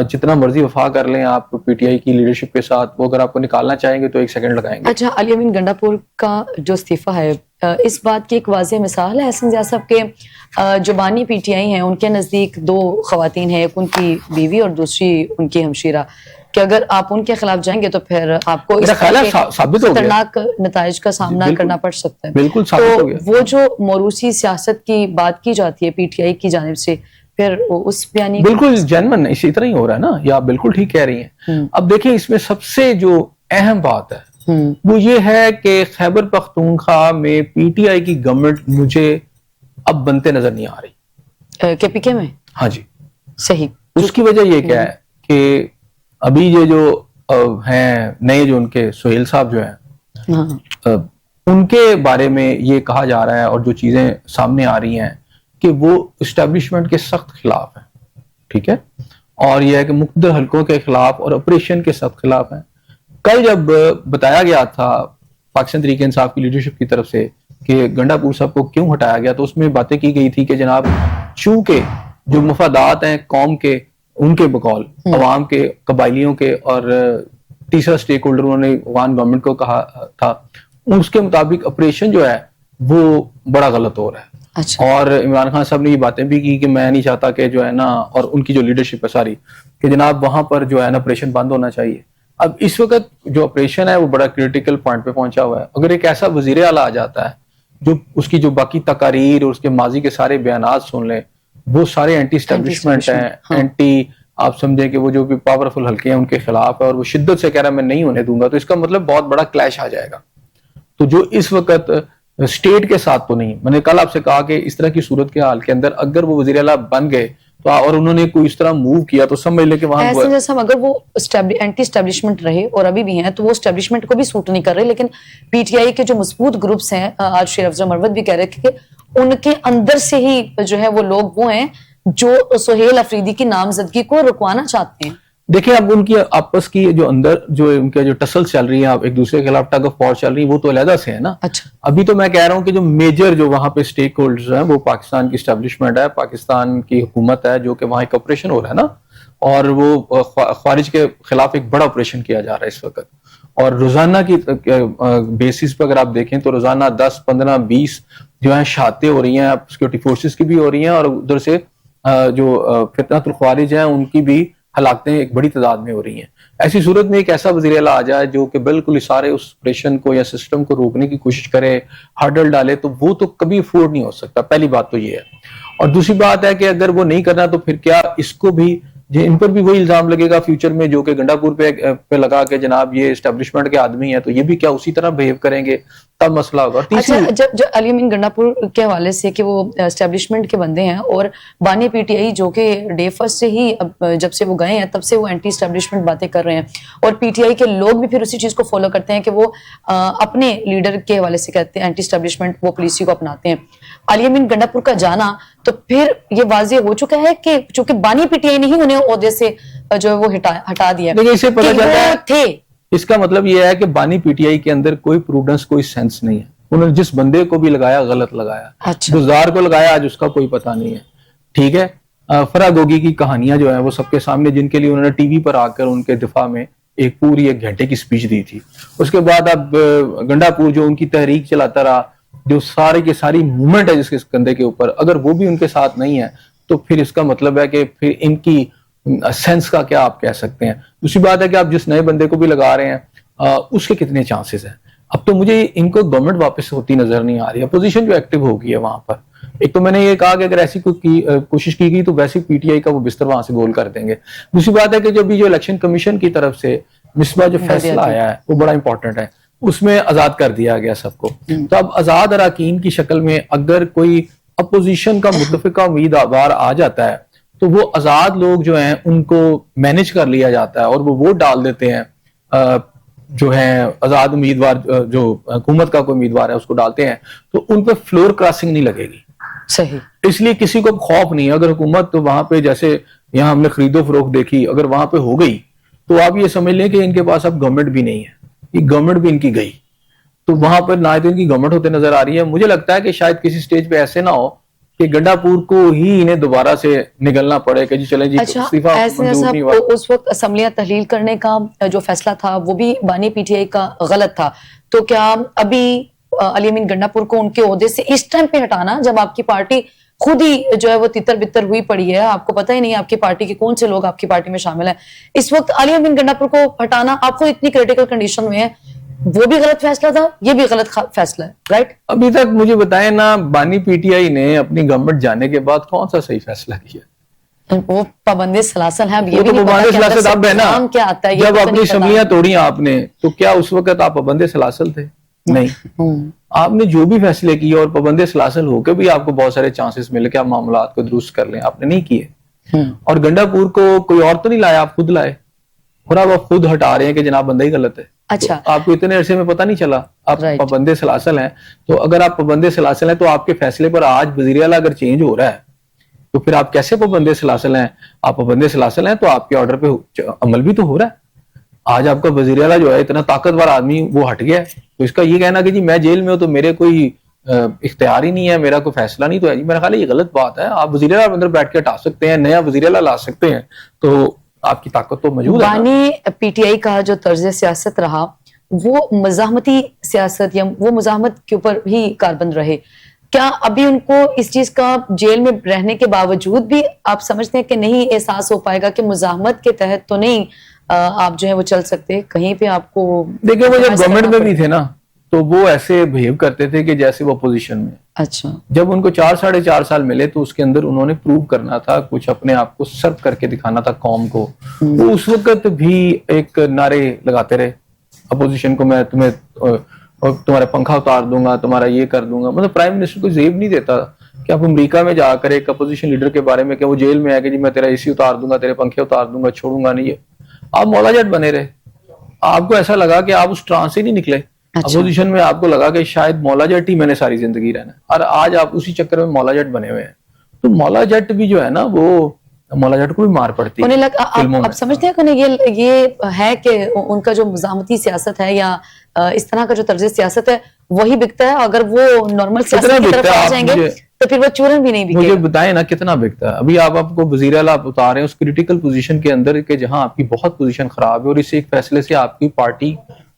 جتنا مرضی وفا کر لیں آپ پی ٹی آئی کی لیڈرشپ کے ساتھ، وہ اگر آپ کو نکالنا چاہیں گے تو 1 سیکنڈ لگائیں گے. اچھا، علی امین گنڈاپور کا جو استعفیٰ ہے اس بات کی ایک واضح مثال ہے حسن ضیاء صاحب کے جو بانی پی ٹی آئی ہیں ان کے نزدیک 2 خواتین ہیں، ایک ان کی بیوی اور دوسری ان کی ہمشیرہ. کہ اگر آپ ان کے خلاف جائیں گے تو پھر آپ کو میرا خیال ہے ثابت ہو گیا، خطرناک نتائج کا سامنا کرنا پڑ سکتا ہے. بالکل ثابت ہو گیا. تو وہ جو موروثی سیاست کی بات کی جاتی ہے پی ٹی آئی کی جانب سے، پھر اس بیانی بالکل جینون اسی طرح ہی ہو رہا ہے نا، یہ آپ بالکل ٹھیک کہہ رہی ہیں. اب دیکھیں اس میں سب سے جو اہم بات ہے وہ یہ ہے کہ خیبر پختونخوا میں پی ٹی آئی کی گورنمنٹ مجھے اب بنتے نظر نہیں آ رہی. کے پی کے میں؟ ہاں جی صحیح. اس کی وجہ یہ کیا ہے کہ ابھی یہ جو ہیں نئے جو ان کے سہیل صاحب جو ہیں ان کے بارے میں یہ کہا جا رہا ہے اور جو چیزیں سامنے آ رہی ہیں کہ وہ اسٹیبلشمنٹ کے سخت خلاف ہیں. ٹھیک ہے، اور یہ ہے کہ مقتدر حلقوں کے خلاف اور آپریشن کے سخت خلاف ہیں. کل جب بتایا گیا تھا پاکستان تحریک انصاف کی لیڈرشپ کی طرف سے کہ گنڈا پور صاحب کو کیوں ہٹایا گیا، تو اس میں باتیں کی گئی تھی کہ جناب چونکہ جو مفادات ہیں قوم کے، ان کے بقول عوام کے، قبائلیوں کے، اور تیسرا سٹیک ہولڈر انہوں نے افغان گورنمنٹ کو کہا تھا، اس کے مطابق آپریشن جو ہے وہ بڑا غلط ہو رہا ہے. اور عمران خان صاحب نے یہ باتیں بھی کی کہ میں نہیں چاہتا کہ جو ہے نا، اور ان کی جو لیڈرشپ ہے ساری، کہ جناب وہاں پر جو ہے نا آپریشن بند ہونا چاہیے. اب اس وقت جو آپریشن ہے وہ بڑا کریٹیکل پوائنٹ پہ پہنچا ہوا ہے. اگر ایک ایسا وزیر اعلیٰ آ جاتا ہے جو اس کی جو باقی تقاریر اور اس کے ماضی کے سارے بیانات سن لیں، وہ سارے اینٹی اسٹیبلشمنٹ ہیں، اینٹی، آپ سمجھیں کہ وہ جو بھی پاورفل حلقے ہیں ان کے خلاف ہے، اور وہ شدت سے کہہ رہا ہے میں نہیں ہونے دوں گا، تو اس کا مطلب بہت بڑا کلیش آ جائے گا. تو جو اس وقت اسٹیٹ کے ساتھ تو نہیں، میں نے کل آپ سے کہا کہ اس طرح کی صورت کے حال کے اندر اگر وہ وزیر اعلیٰ بن گئے تو اور انہوں نے کوئی اس طرح موو کیا تو سمجھ لے کہ وہاں ایسے جیسا اگر وہ اینٹی اسٹیبلشمنٹ رہے اور ابھی بھی ہیں تو وہ اسٹیبلشمنٹ کو بھی سوٹ نہیں کر رہے. لیکن پی ٹی آئی کے جو مضبوط گروپس ہیں، آج شیر افضل مروت بھی کہہ رہے تھے کہ ان کے اندر سے ہی جو ہے وہ لوگ وہ ہیں جو سہیل افریدی کی نامزدگی کو رکوانا چاہتے ہیں. دیکھیں اب ان کی آپس کی جو اندر جو ان کے جو ٹسل چل رہی ہیں، اب ایک دوسرے کے خلاف ٹگ آف وار چل رہی ہیں، وہ تو علیحدہ سے ہے نا. اچھا، ابھی تو میں کہہ رہا ہوں کہ جو میجر جو وہاں پہ سٹیک ہولڈرز ہیں وہ پاکستان کی اسٹیبلشمنٹ ہے، پاکستان کی حکومت ہے، جو کہ وہاں ایک آپریشن ہو رہا ہے نا، اور وہ خارج کے خلاف ایک بڑا آپریشن کیا جا رہا ہے اس وقت. اور روزانہ کی بیسس پہ اگر آپ دیکھیں تو روزانہ 10 15 20 جو ہیں شہادتیں ہو رہی ہیں، سیکورٹی فورسز کی بھی ہو رہی ہیں، اور ادھر سے جو فتنۃ الخوارج ہیں ان کی بھی ہلاکتیں ایک بڑی تعداد میں ہو رہی ہیں. ایسی صورت میں ایک ایسا وزیر اعلیٰ آ جائے جو کہ بالکل سارے اس آپریشن کو یا سسٹم کو روکنے کی کوشش کرے، ہرڈل ڈالے، تو وہ تو کبھی افورڈ نہیں ہو سکتا. پہلی بات تو یہ ہے. اور دوسری بات ہے کہ اگر وہ نہیں کرنا تو پھر کیا اس کو بھی ان پر بھی وہی الزام لگے گا فیوچر میں جو کہ گنڈا پور پہ لگا کہ جناب یہ اسٹیبلشمنٹ کے آدمی ہیں، تو یہ بھی کیا اسی طرح بہیو کریں گے، تب مسئلہ ہوگا. اچھا، جب علی امین گنڈا پور کے حوالے سے کہ وہ اسٹیبلشمنٹ کے بندے ہیں اور بانی پی ٹی آئی جو کہ ڈے فرسٹ سے ہی جب سے وہ گئے ہیں تب سے وہ اینٹی اسٹیبلشمنٹ باتیں کر رہے ہیں، اور پی ٹی آئی کے لوگ بھی پھر اسی چیز کو فالو کرتے ہیں کہ وہ اپنے لیڈر کے حوالے سے کہتے ہیں اینٹی اسٹیبلشمنٹ، وہ پالیسی کو اپناتے ہیں. علی امین گنڈا پور کا جانا تو پھر یہ واضح ہو چکا ہے کہ چونکہ بانی پی ٹی آئی نہیں انہیں عہدے سے جو ہے وہ ہٹا دیا. لیکن اسے پتہ چلتا ہے تھے، اس کا مطلب یہ ہے کہ بانی پی ٹی آئی کے اندر کوئی پروڈنس، کوئی سینس نہیں ہے. انہوں نے جس بندے کو بھی لگایا غلط لگایا، گزار کو لگایا آج اس کا کوئی پتہ نہیں ہے. ٹھیک ہے، فرا گوگی کی کہانیاں جو ہیں وہ سب کے سامنے، جن کے لیے انہوں نے ٹی وی پر آ کر ان کے دفاع میں ایک پوری 1 گھنٹے کی سپیچ دی تھی. اس کے بعد اب گنڈا پور جو ان کی تحریک چلاتا رہا، جو سارے کی ساری موومنٹ ہے جس کے کندھے کے اوپر، اگر وہ بھی ان کے ساتھ نہیں ہے تو پھر اس کا مطلب ہے کہ پھر ان کی سینس کا کیا آپ کہہ سکتے ہیں. دوسری بات ہے کہ آپ جس نئے بندے کو بھی لگا رہے ہیں اس کے کتنے چانسز ہیں. اب تو مجھے ان کو گورنمنٹ واپس ہوتی نظر نہیں آ رہی. اپوزیشن جو ایکٹیو ہو گئی ہے وہاں پر، ایک تو میں نے یہ کہا کہ اگر ایسی کوئی کوشش کی گئی تو ویسے پی ٹی آئی کا وہ بستر وہاں سے گول کر دیں گے. دوسری بات ہے کہ جو الیکشن کمیشن کی طرف سے مصباح جو فیصلہ آیا ہے وہ بڑا امپورٹنٹ ہے، اس میں آزاد کر دیا گیا سب کو. تو اب آزاد اراکین کی شکل میں اگر کوئی اپوزیشن کا متفقہ امیدوار آ جاتا ہے تو وہ آزاد لوگ جو ہیں ان کو مینج کر لیا جاتا ہے اور وہ ووٹ ڈال دیتے ہیں، جو ہیں آزاد امیدوار، جو حکومت کا کوئی امیدوار ہے اس کو ڈالتے ہیں، تو ان پہ فلور کراسنگ نہیں لگے گی. صحیح. اس لیے کسی کو خوف نہیں ہے. اگر حکومت وہاں پہ جیسے یہاں ہم نے خرید و فروخت دیکھی، اگر وہاں پہ ہو گئی تو آپ یہ سمجھ لیں کہ ان کے پاس اب گورنمنٹ بھی نہیں ہے، یہ گورنمنٹ بھی ان کی گئی، تو وہاں پر نہ تو ان کی گورنمنٹ ہوتے نظر آ رہی ہے. مجھے لگتا ہے کہ شاید کسی سٹیج پہ ایسے نہ ہو کہ گنڈا پور کو ہی انہیں دوبارہ سے نگلنا پڑے کہ جی چلیں جی استعفیٰ منظور نہیں ہوا. اس وقت اسمبلیاں تحلیل کرنے کا جو فیصلہ تھا وہ بھی بانی پی ٹی آئی کا غلط تھا، تو کیا ابھی علی امین گنڈا پور کو ان کے عہدے سے اس ٹائم پہ ہٹانا جب آپ کی پارٹی خود ہی جو ہے وہ تتر بتر ہوئی پڑی ہے, آپ کو پتہ ہی نہیں آپ کی پارٹی کے کون سے لوگ آپ کی پارٹی میں شامل ہیں. اس وقت علی امین گنڈا پور کو ہٹانا, آپ خود اتنی کریٹیکل کنڈیشن میں ہیں, وہ بھی غلط فیصلہ تھا, یہ بھی غلط فیصلہ ہے, رائٹ؟ ابھی تک مجھے بتائیں نا, بانی پی ٹی آئی نے اپنی گورنمنٹ جانے کے بعد کون سا صحیح فیصلہ کیا؟ وہ پابند سلاسل ہیں, اب یہ وہ بھی تو نہیں پابند پتا سلاسل اب ہے نا, کیا آتا ہے. جب اپنی اسمبلیاں توڑی آپ نے تو کیا اس وقت آپ پابند سلاسل تھے؟ نہیں. آپ نے جو بھی فیصلے کیے اور پابند سلاسل ہو کے بھی آپ کو بہت سارے چانسز ملے کہ آپ معاملات کو درست کر لیں, آپ نے نہیں کیے. اور گنڈا پور کو کوئی اور تو نہیں لایا, آپ خود لائے, اور آپ خود ہٹا رہے ہیں کہ جناب بندہ ہی غلط ہے. اچھا, آپ کو اتنے عرصے میں پتہ نہیں چلا آپ پابند سلاسل ہیں. تو اگر آپ پابند سلاسل ہیں تو آپ کے فیصلے پر آج وزیر اعلیٰ اگر چینج ہو رہا ہے تو پھر آپ کیسے پابند سلاسل ہیں؟ آپ پابند سلاسل ہیں تو آپ کے آرڈر پہ عمل بھی تو ہو رہا ہے. آج آپ کا وزیر اعلیٰ جو ہے اتنا طاقتور آدمی وہ ہٹ گیا ہے, تو اس کا یہ کہنا کہ جی میں جیل میں ہوں تو میرے کوئی اختیار ہی نہیں ہے, میرا کوئی فیصلہ نہیں تو ہے, جی میرا خیال ہے یہ غلط بات ہے. آپ وزیر اعلیٰ اندر بیٹھ کے ہٹا سکتے ہیں, نیا وزیر اعلیٰ لا سکتے ہیں, تو آپ کی طاقت تو موجود ہے. بانی پی ٹی آئی کا جو طرز سیاست رہا وہ مزاحمتی سیاست یا وہ مزاحمت کے اوپر ہی کاربند رہے. کیا ابھی ان کو اس چیز کا جیل میں رہنے کے باوجود بھی آپ سمجھتے ہیں کہ نہیں احساس ہو پائے گا کہ مزاحمت کے تحت تو نہیں آپ جو ہے وہ چل سکتے کہیں پہ؟ آپ کو دیکھیں وہ جب گورنمنٹ میں بھی تھے نا تو وہ ایسے بہیو کرتے تھے کہ جیسے وہ اپوزیشن میں. اچھا, جب ان کو 4.5 سال ملے تو اس کے اندر انہوں نے پروو کرنا تھا, کچھ اپنے آپ کو سرو کر کے دکھانا تھا قوم کو. وہ اس وقت بھی ایک نعرے لگاتے رہے اپوزیشن کو, میں تمہارا پنکھا اتار دوں گا, تمہارا یہ کر دوں گا. مطلب پرائم منسٹر کو زیب نہیں دیتا کہ آپ امریکہ میں جا کر ایک اپوزیشن لیڈر کے بارے میں کہ وہ جیل میں آئے کہ جی میں تیرا اے سی اتار دوں گا, تیرے پنکھے اتار دوں گا, چھوڑوں گا نہیں. آپ مولا جٹ بنے رہے, آپ کو ایسا لگا کہ آپ اس ٹرانس سے نہیں نکلے. اپوزیشن میں آپ کو لگا کہ شاید مولا جٹ ہی میں نے ساری زندگی رہنا ہے, اور آج آپ اسی چکر میں مولا جٹ بنے ہوئے ہیں. تو مولا جٹ بھی جو ہے نا وہ مولا جٹ کو بھی مار پڑتی ہے. آپ سمجھتے ہیں کہ یہ ہے کہ ان کا جو مزاحمتی سیاست ہے یا اس طرح کا جو طرز سیاست ہے وہی بکتا ہے, اگر وہ نارمل سیاست کی طرف آ جائیں گے تو پھر وہ چورن بھی نہیں بکے. مجھے بتائیں نا کتنا بکتا ہے. ابھی آپ کو وزیر اعلیٰ اتارے ہیں اس کریٹیکل پوزیشن کے اندر کہ جہاں آپ کی بہت پوزیشن خراب ہے, اور اس ایک فیصلے سے آپ کی پارٹی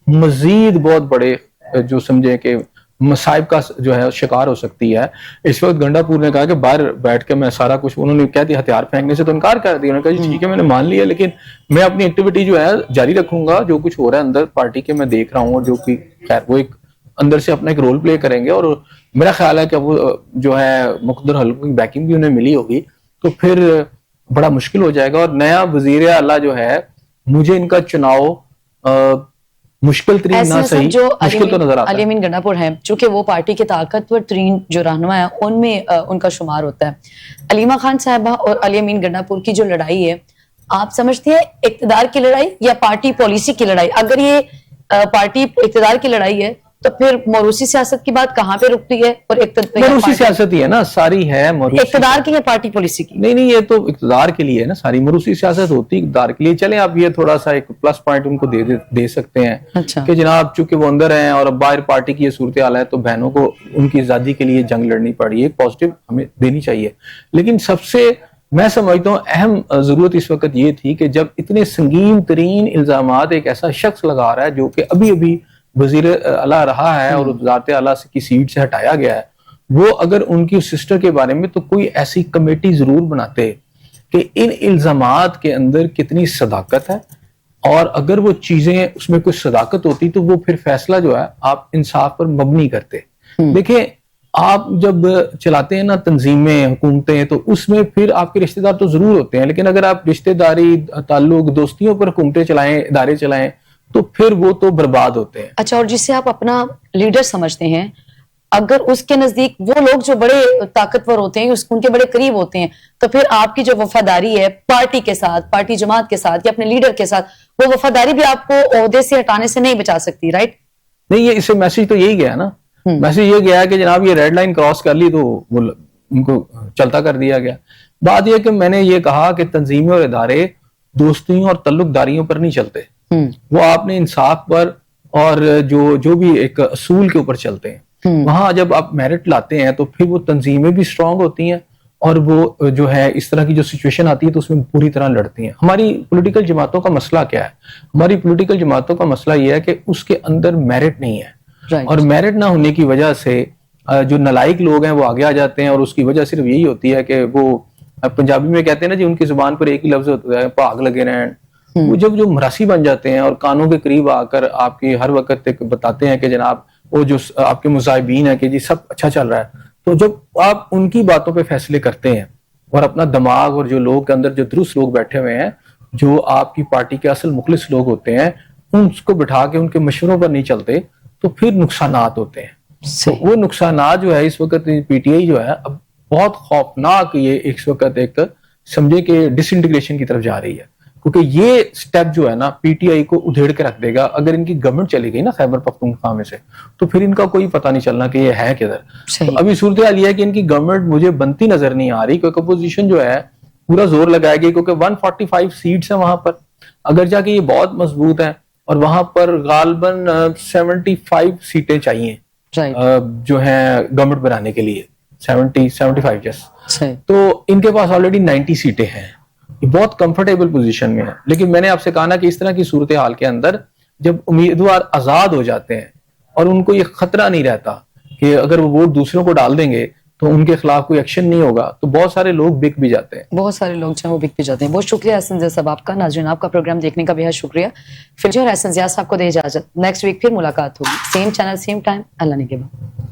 مزید بہت بڑے جو سمجھیں کہ مصائب کا جو ہے شکار ہو سکتی ہے. اس وقت گنڈا پور نے کہا کہ باہر بیٹھ کے میں سارا کچھ, انہوں نے کہہ دیا ہتھیار پھینکنے سے تو انکار کر دیا. انہوں نے کہا جی ٹھیک ہے میں نے مان لیا, لیکن میں اپنی ایکٹیویٹی جو ہے جاری رکھوں گا, جو کچھ ہو رہا ہے اندر پارٹی کے میں دیکھ رہا ہوں, اور جو کہ خیر وہ ایک اندر سے اپنا ایک رول پلے کریں گے. اور میرا خیال ہے کہ وہ جو ہے مقتدر حلقوں کی بیکنگ بھی انہیں ملی ہوگی تو پھر بڑا مشکل ہو جائے گا. اور نیا وزیر اعلیٰ جو ہے مجھے ان کا چناؤ مشکل ترین نہ صحیح مشکل تو نظر آتا ہے. علی امین گنڈا پور ہیں چونکہ وہ پارٹی کے طاقتور ترین جو رہنما ہیں ان میں ان کا شمار ہوتا ہے. علیمہ خان صاحبہ اور علی امین گنڈا پور کی جو لڑائی ہے, آپ سمجھتے ہیں اقتدار کی لڑائی یا پارٹی پالیسی کی لڑائی؟ اگر یہ پارٹی اقتدار کی لڑائی ہے تو پھر موروثی سیاست کی بات کہاں پہ رکتی ہے؟ اور موروثی سیاست ہی ہے نا ساری, ہے اقتدار کی یا پارٹی پالیسی کی؟ نہیں یہ تو اقتدار کے لیے ہے نا ساری. موروثی سیاست ہوتی اقتدار کے لیے. چلیں آپ یہ تھوڑا سا ایک پلس پوائنٹ ان کو دے سکتے ہیں کہ جناب چونکہ وہ اندر ہیں اور اب باہر پارٹی کی یہ صورتحال ہے تو بہنوں کو ان کی آزادی کے لیے جنگ لڑنی پڑی, ایک پازیٹیو ہمیں دینی چاہیے. لیکن سب سے میں سمجھتا ہوں اہم ضرورت اس وقت یہ تھی کہ جب اتنے سنگین ترین الزامات ایک ایسا شخص لگا رہا ہے جو کہ ابھی وزیر اعلیٰ رہا ہے اور وزارت اعلیٰ کی سیٹ سے ہٹایا گیا ہے, وہ اگر ان کی سسٹر کے بارے میں تو کوئی ایسی کمیٹی ضرور بناتے کہ ان الزامات کے اندر کتنی صداقت ہے, اور اگر وہ چیزیں اس میں کوئی صداقت ہوتی تو وہ پھر فیصلہ جو ہے آپ انصاف پر مبنی کرتے. دیکھیں آپ جب چلاتے ہیں نا تنظیمیں حکومتیں تو اس میں پھر آپ کے رشتہ دار تو ضرور ہوتے ہیں, لیکن اگر آپ رشتہ داری تعلق دوستیوں پر حکومتیں چلائیں ادارے چلائیں تو پھر وہ تو برباد ہوتے ہیں. اچھا, اور جسے آپ اپنا لیڈر سمجھتے ہیں اگر اس کے نزدیک وہ لوگ جو بڑے طاقتور ہوتے ہیں ان کے بڑے قریب ہوتے ہیں تو پھر آپ کی جو وفاداری ہے پارٹی کے ساتھ, پارٹی جماعت کے ساتھ یا اپنے لیڈر کے ساتھ, وہ وفاداری بھی آپ کو عہدے سے ہٹانے سے نہیں بچا سکتی, رائٹ؟ نہیں یہ اس سے میسج تو یہی گیا نا, میسج یہ گیا کہ جناب یہ ریڈ لائن کراس کر لی تو وہ ان کو چلتا کر دیا گیا. بات یہ کہ میں نے یہ کہا کہ تنظیمیں اور ادارے دوستیوں اور تعلق داریوں پر نہیں چلتے, وہ آپ نے انصاف پر اور جو بھی ایک اصول کے اوپر چلتے ہیں. وہاں جب آپ میرٹ لاتے ہیں تو پھر وہ تنظیمیں بھی اسٹرانگ ہوتی ہیں اور وہ جو ہے اس طرح کی جو سچویشن آتی ہے تو اس میں پوری طرح لڑتی ہیں. ہماری پولیٹیکل جماعتوں کا مسئلہ کیا ہے؟ ہماری پولیٹیکل جماعتوں کا مسئلہ یہ ہے کہ اس کے اندر میرٹ نہیں ہے, اور میرٹ نہ ہونے کی وجہ سے جو نالائق لوگ ہیں وہ آگے آ جاتے ہیں, اور اس کی وجہ صرف یہی ہوتی ہے کہ وہ پنجابی میں کہتے ہیں نا جی, ان کی زبان پر ایک ہی لفظ ہوتا ہے, بھاگ لگے رہیں. وہ جب جو مراسی بن جاتے ہیں اور کانوں کے قریب آ کر آپ کی ہر وقت بتاتے ہیں کہ جناب وہ جو آپ کے مذاہبین ہیں کہ جی سب اچھا چل رہا ہے, تو جب آپ ان کی باتوں پہ فیصلے کرتے ہیں اور اپنا دماغ اور جو لوگ کے اندر جو درست لوگ بیٹھے ہوئے ہیں, جو آپ کی پارٹی کے اصل مخلص لوگ ہوتے ہیں, ان کو بٹھا کے ان کے مشوروں پر نہیں چلتے, تو پھر نقصانات ہوتے ہیں. تو وہ نقصانات جو ہے اس وقت پی ٹی آئی جو ہے اب بہت خوفناک, یہ اس وقت ایک سمجھے کہ ڈس انٹیگریشن کی طرف جا رہی ہے, کیونکہ یہ سٹیپ جو ہے نا پی ٹی آئی کو ادھیڑ کے رکھ دے گا. اگر ان کی گورنمنٹ چلی گئی نا خیبر پختونخوا میں سے, تو پھر ان کا کوئی پتہ نہیں چلنا کہ یہ ہے کدھر. تو ابھی صورتحال یہ ہے کہ ان کی گورنمنٹ مجھے بنتی نظر نہیں آ رہی, کیونکہ اپوزیشن جو ہے پورا زور لگائے گی, کیونکہ 145 سیٹس ہیں وہاں پر, اگر جا کے یہ بہت مضبوط ہیں, اور وہاں پر غالباً 75 سیٹیں چاہیے جو ہیں گورنمنٹ بنانے کے لیے, 75 جس, تو ان کے پاس آلریڈی 90 سیٹیں ہیں. یہ بہت کمفرٹیبل پوزیشن میں ہے. لیکن میں نے آپ سے کہا نا کہ اس طرح کی صورتحال کے اندر جب امیدوار آزاد ہو جاتے ہیں اور ان کو یہ خطرہ نہیں رہتا کہ اگر وہ ووٹ دوسروں کو ڈال دیں گے تو ان کے خلاف کوئی ایکشن نہیں ہوگا, تو بہت سارے لوگ بک بھی جاتے ہیں. بہت سارے لوگ جو ہیں وہ بک بھی جاتے ہیں. بہت شکریہ احسن زیاد صاحب آپ کا. ناظرین آپ کا پروگرام دیکھنے کا بہت شکریہ. فلجی اور احسن زیاد صاحب کو دے اجازت, نیکسٹ ویک پھر ملاقات ہوگی, سیم چینل سیم ٹائم. اللہ نے کے بعد.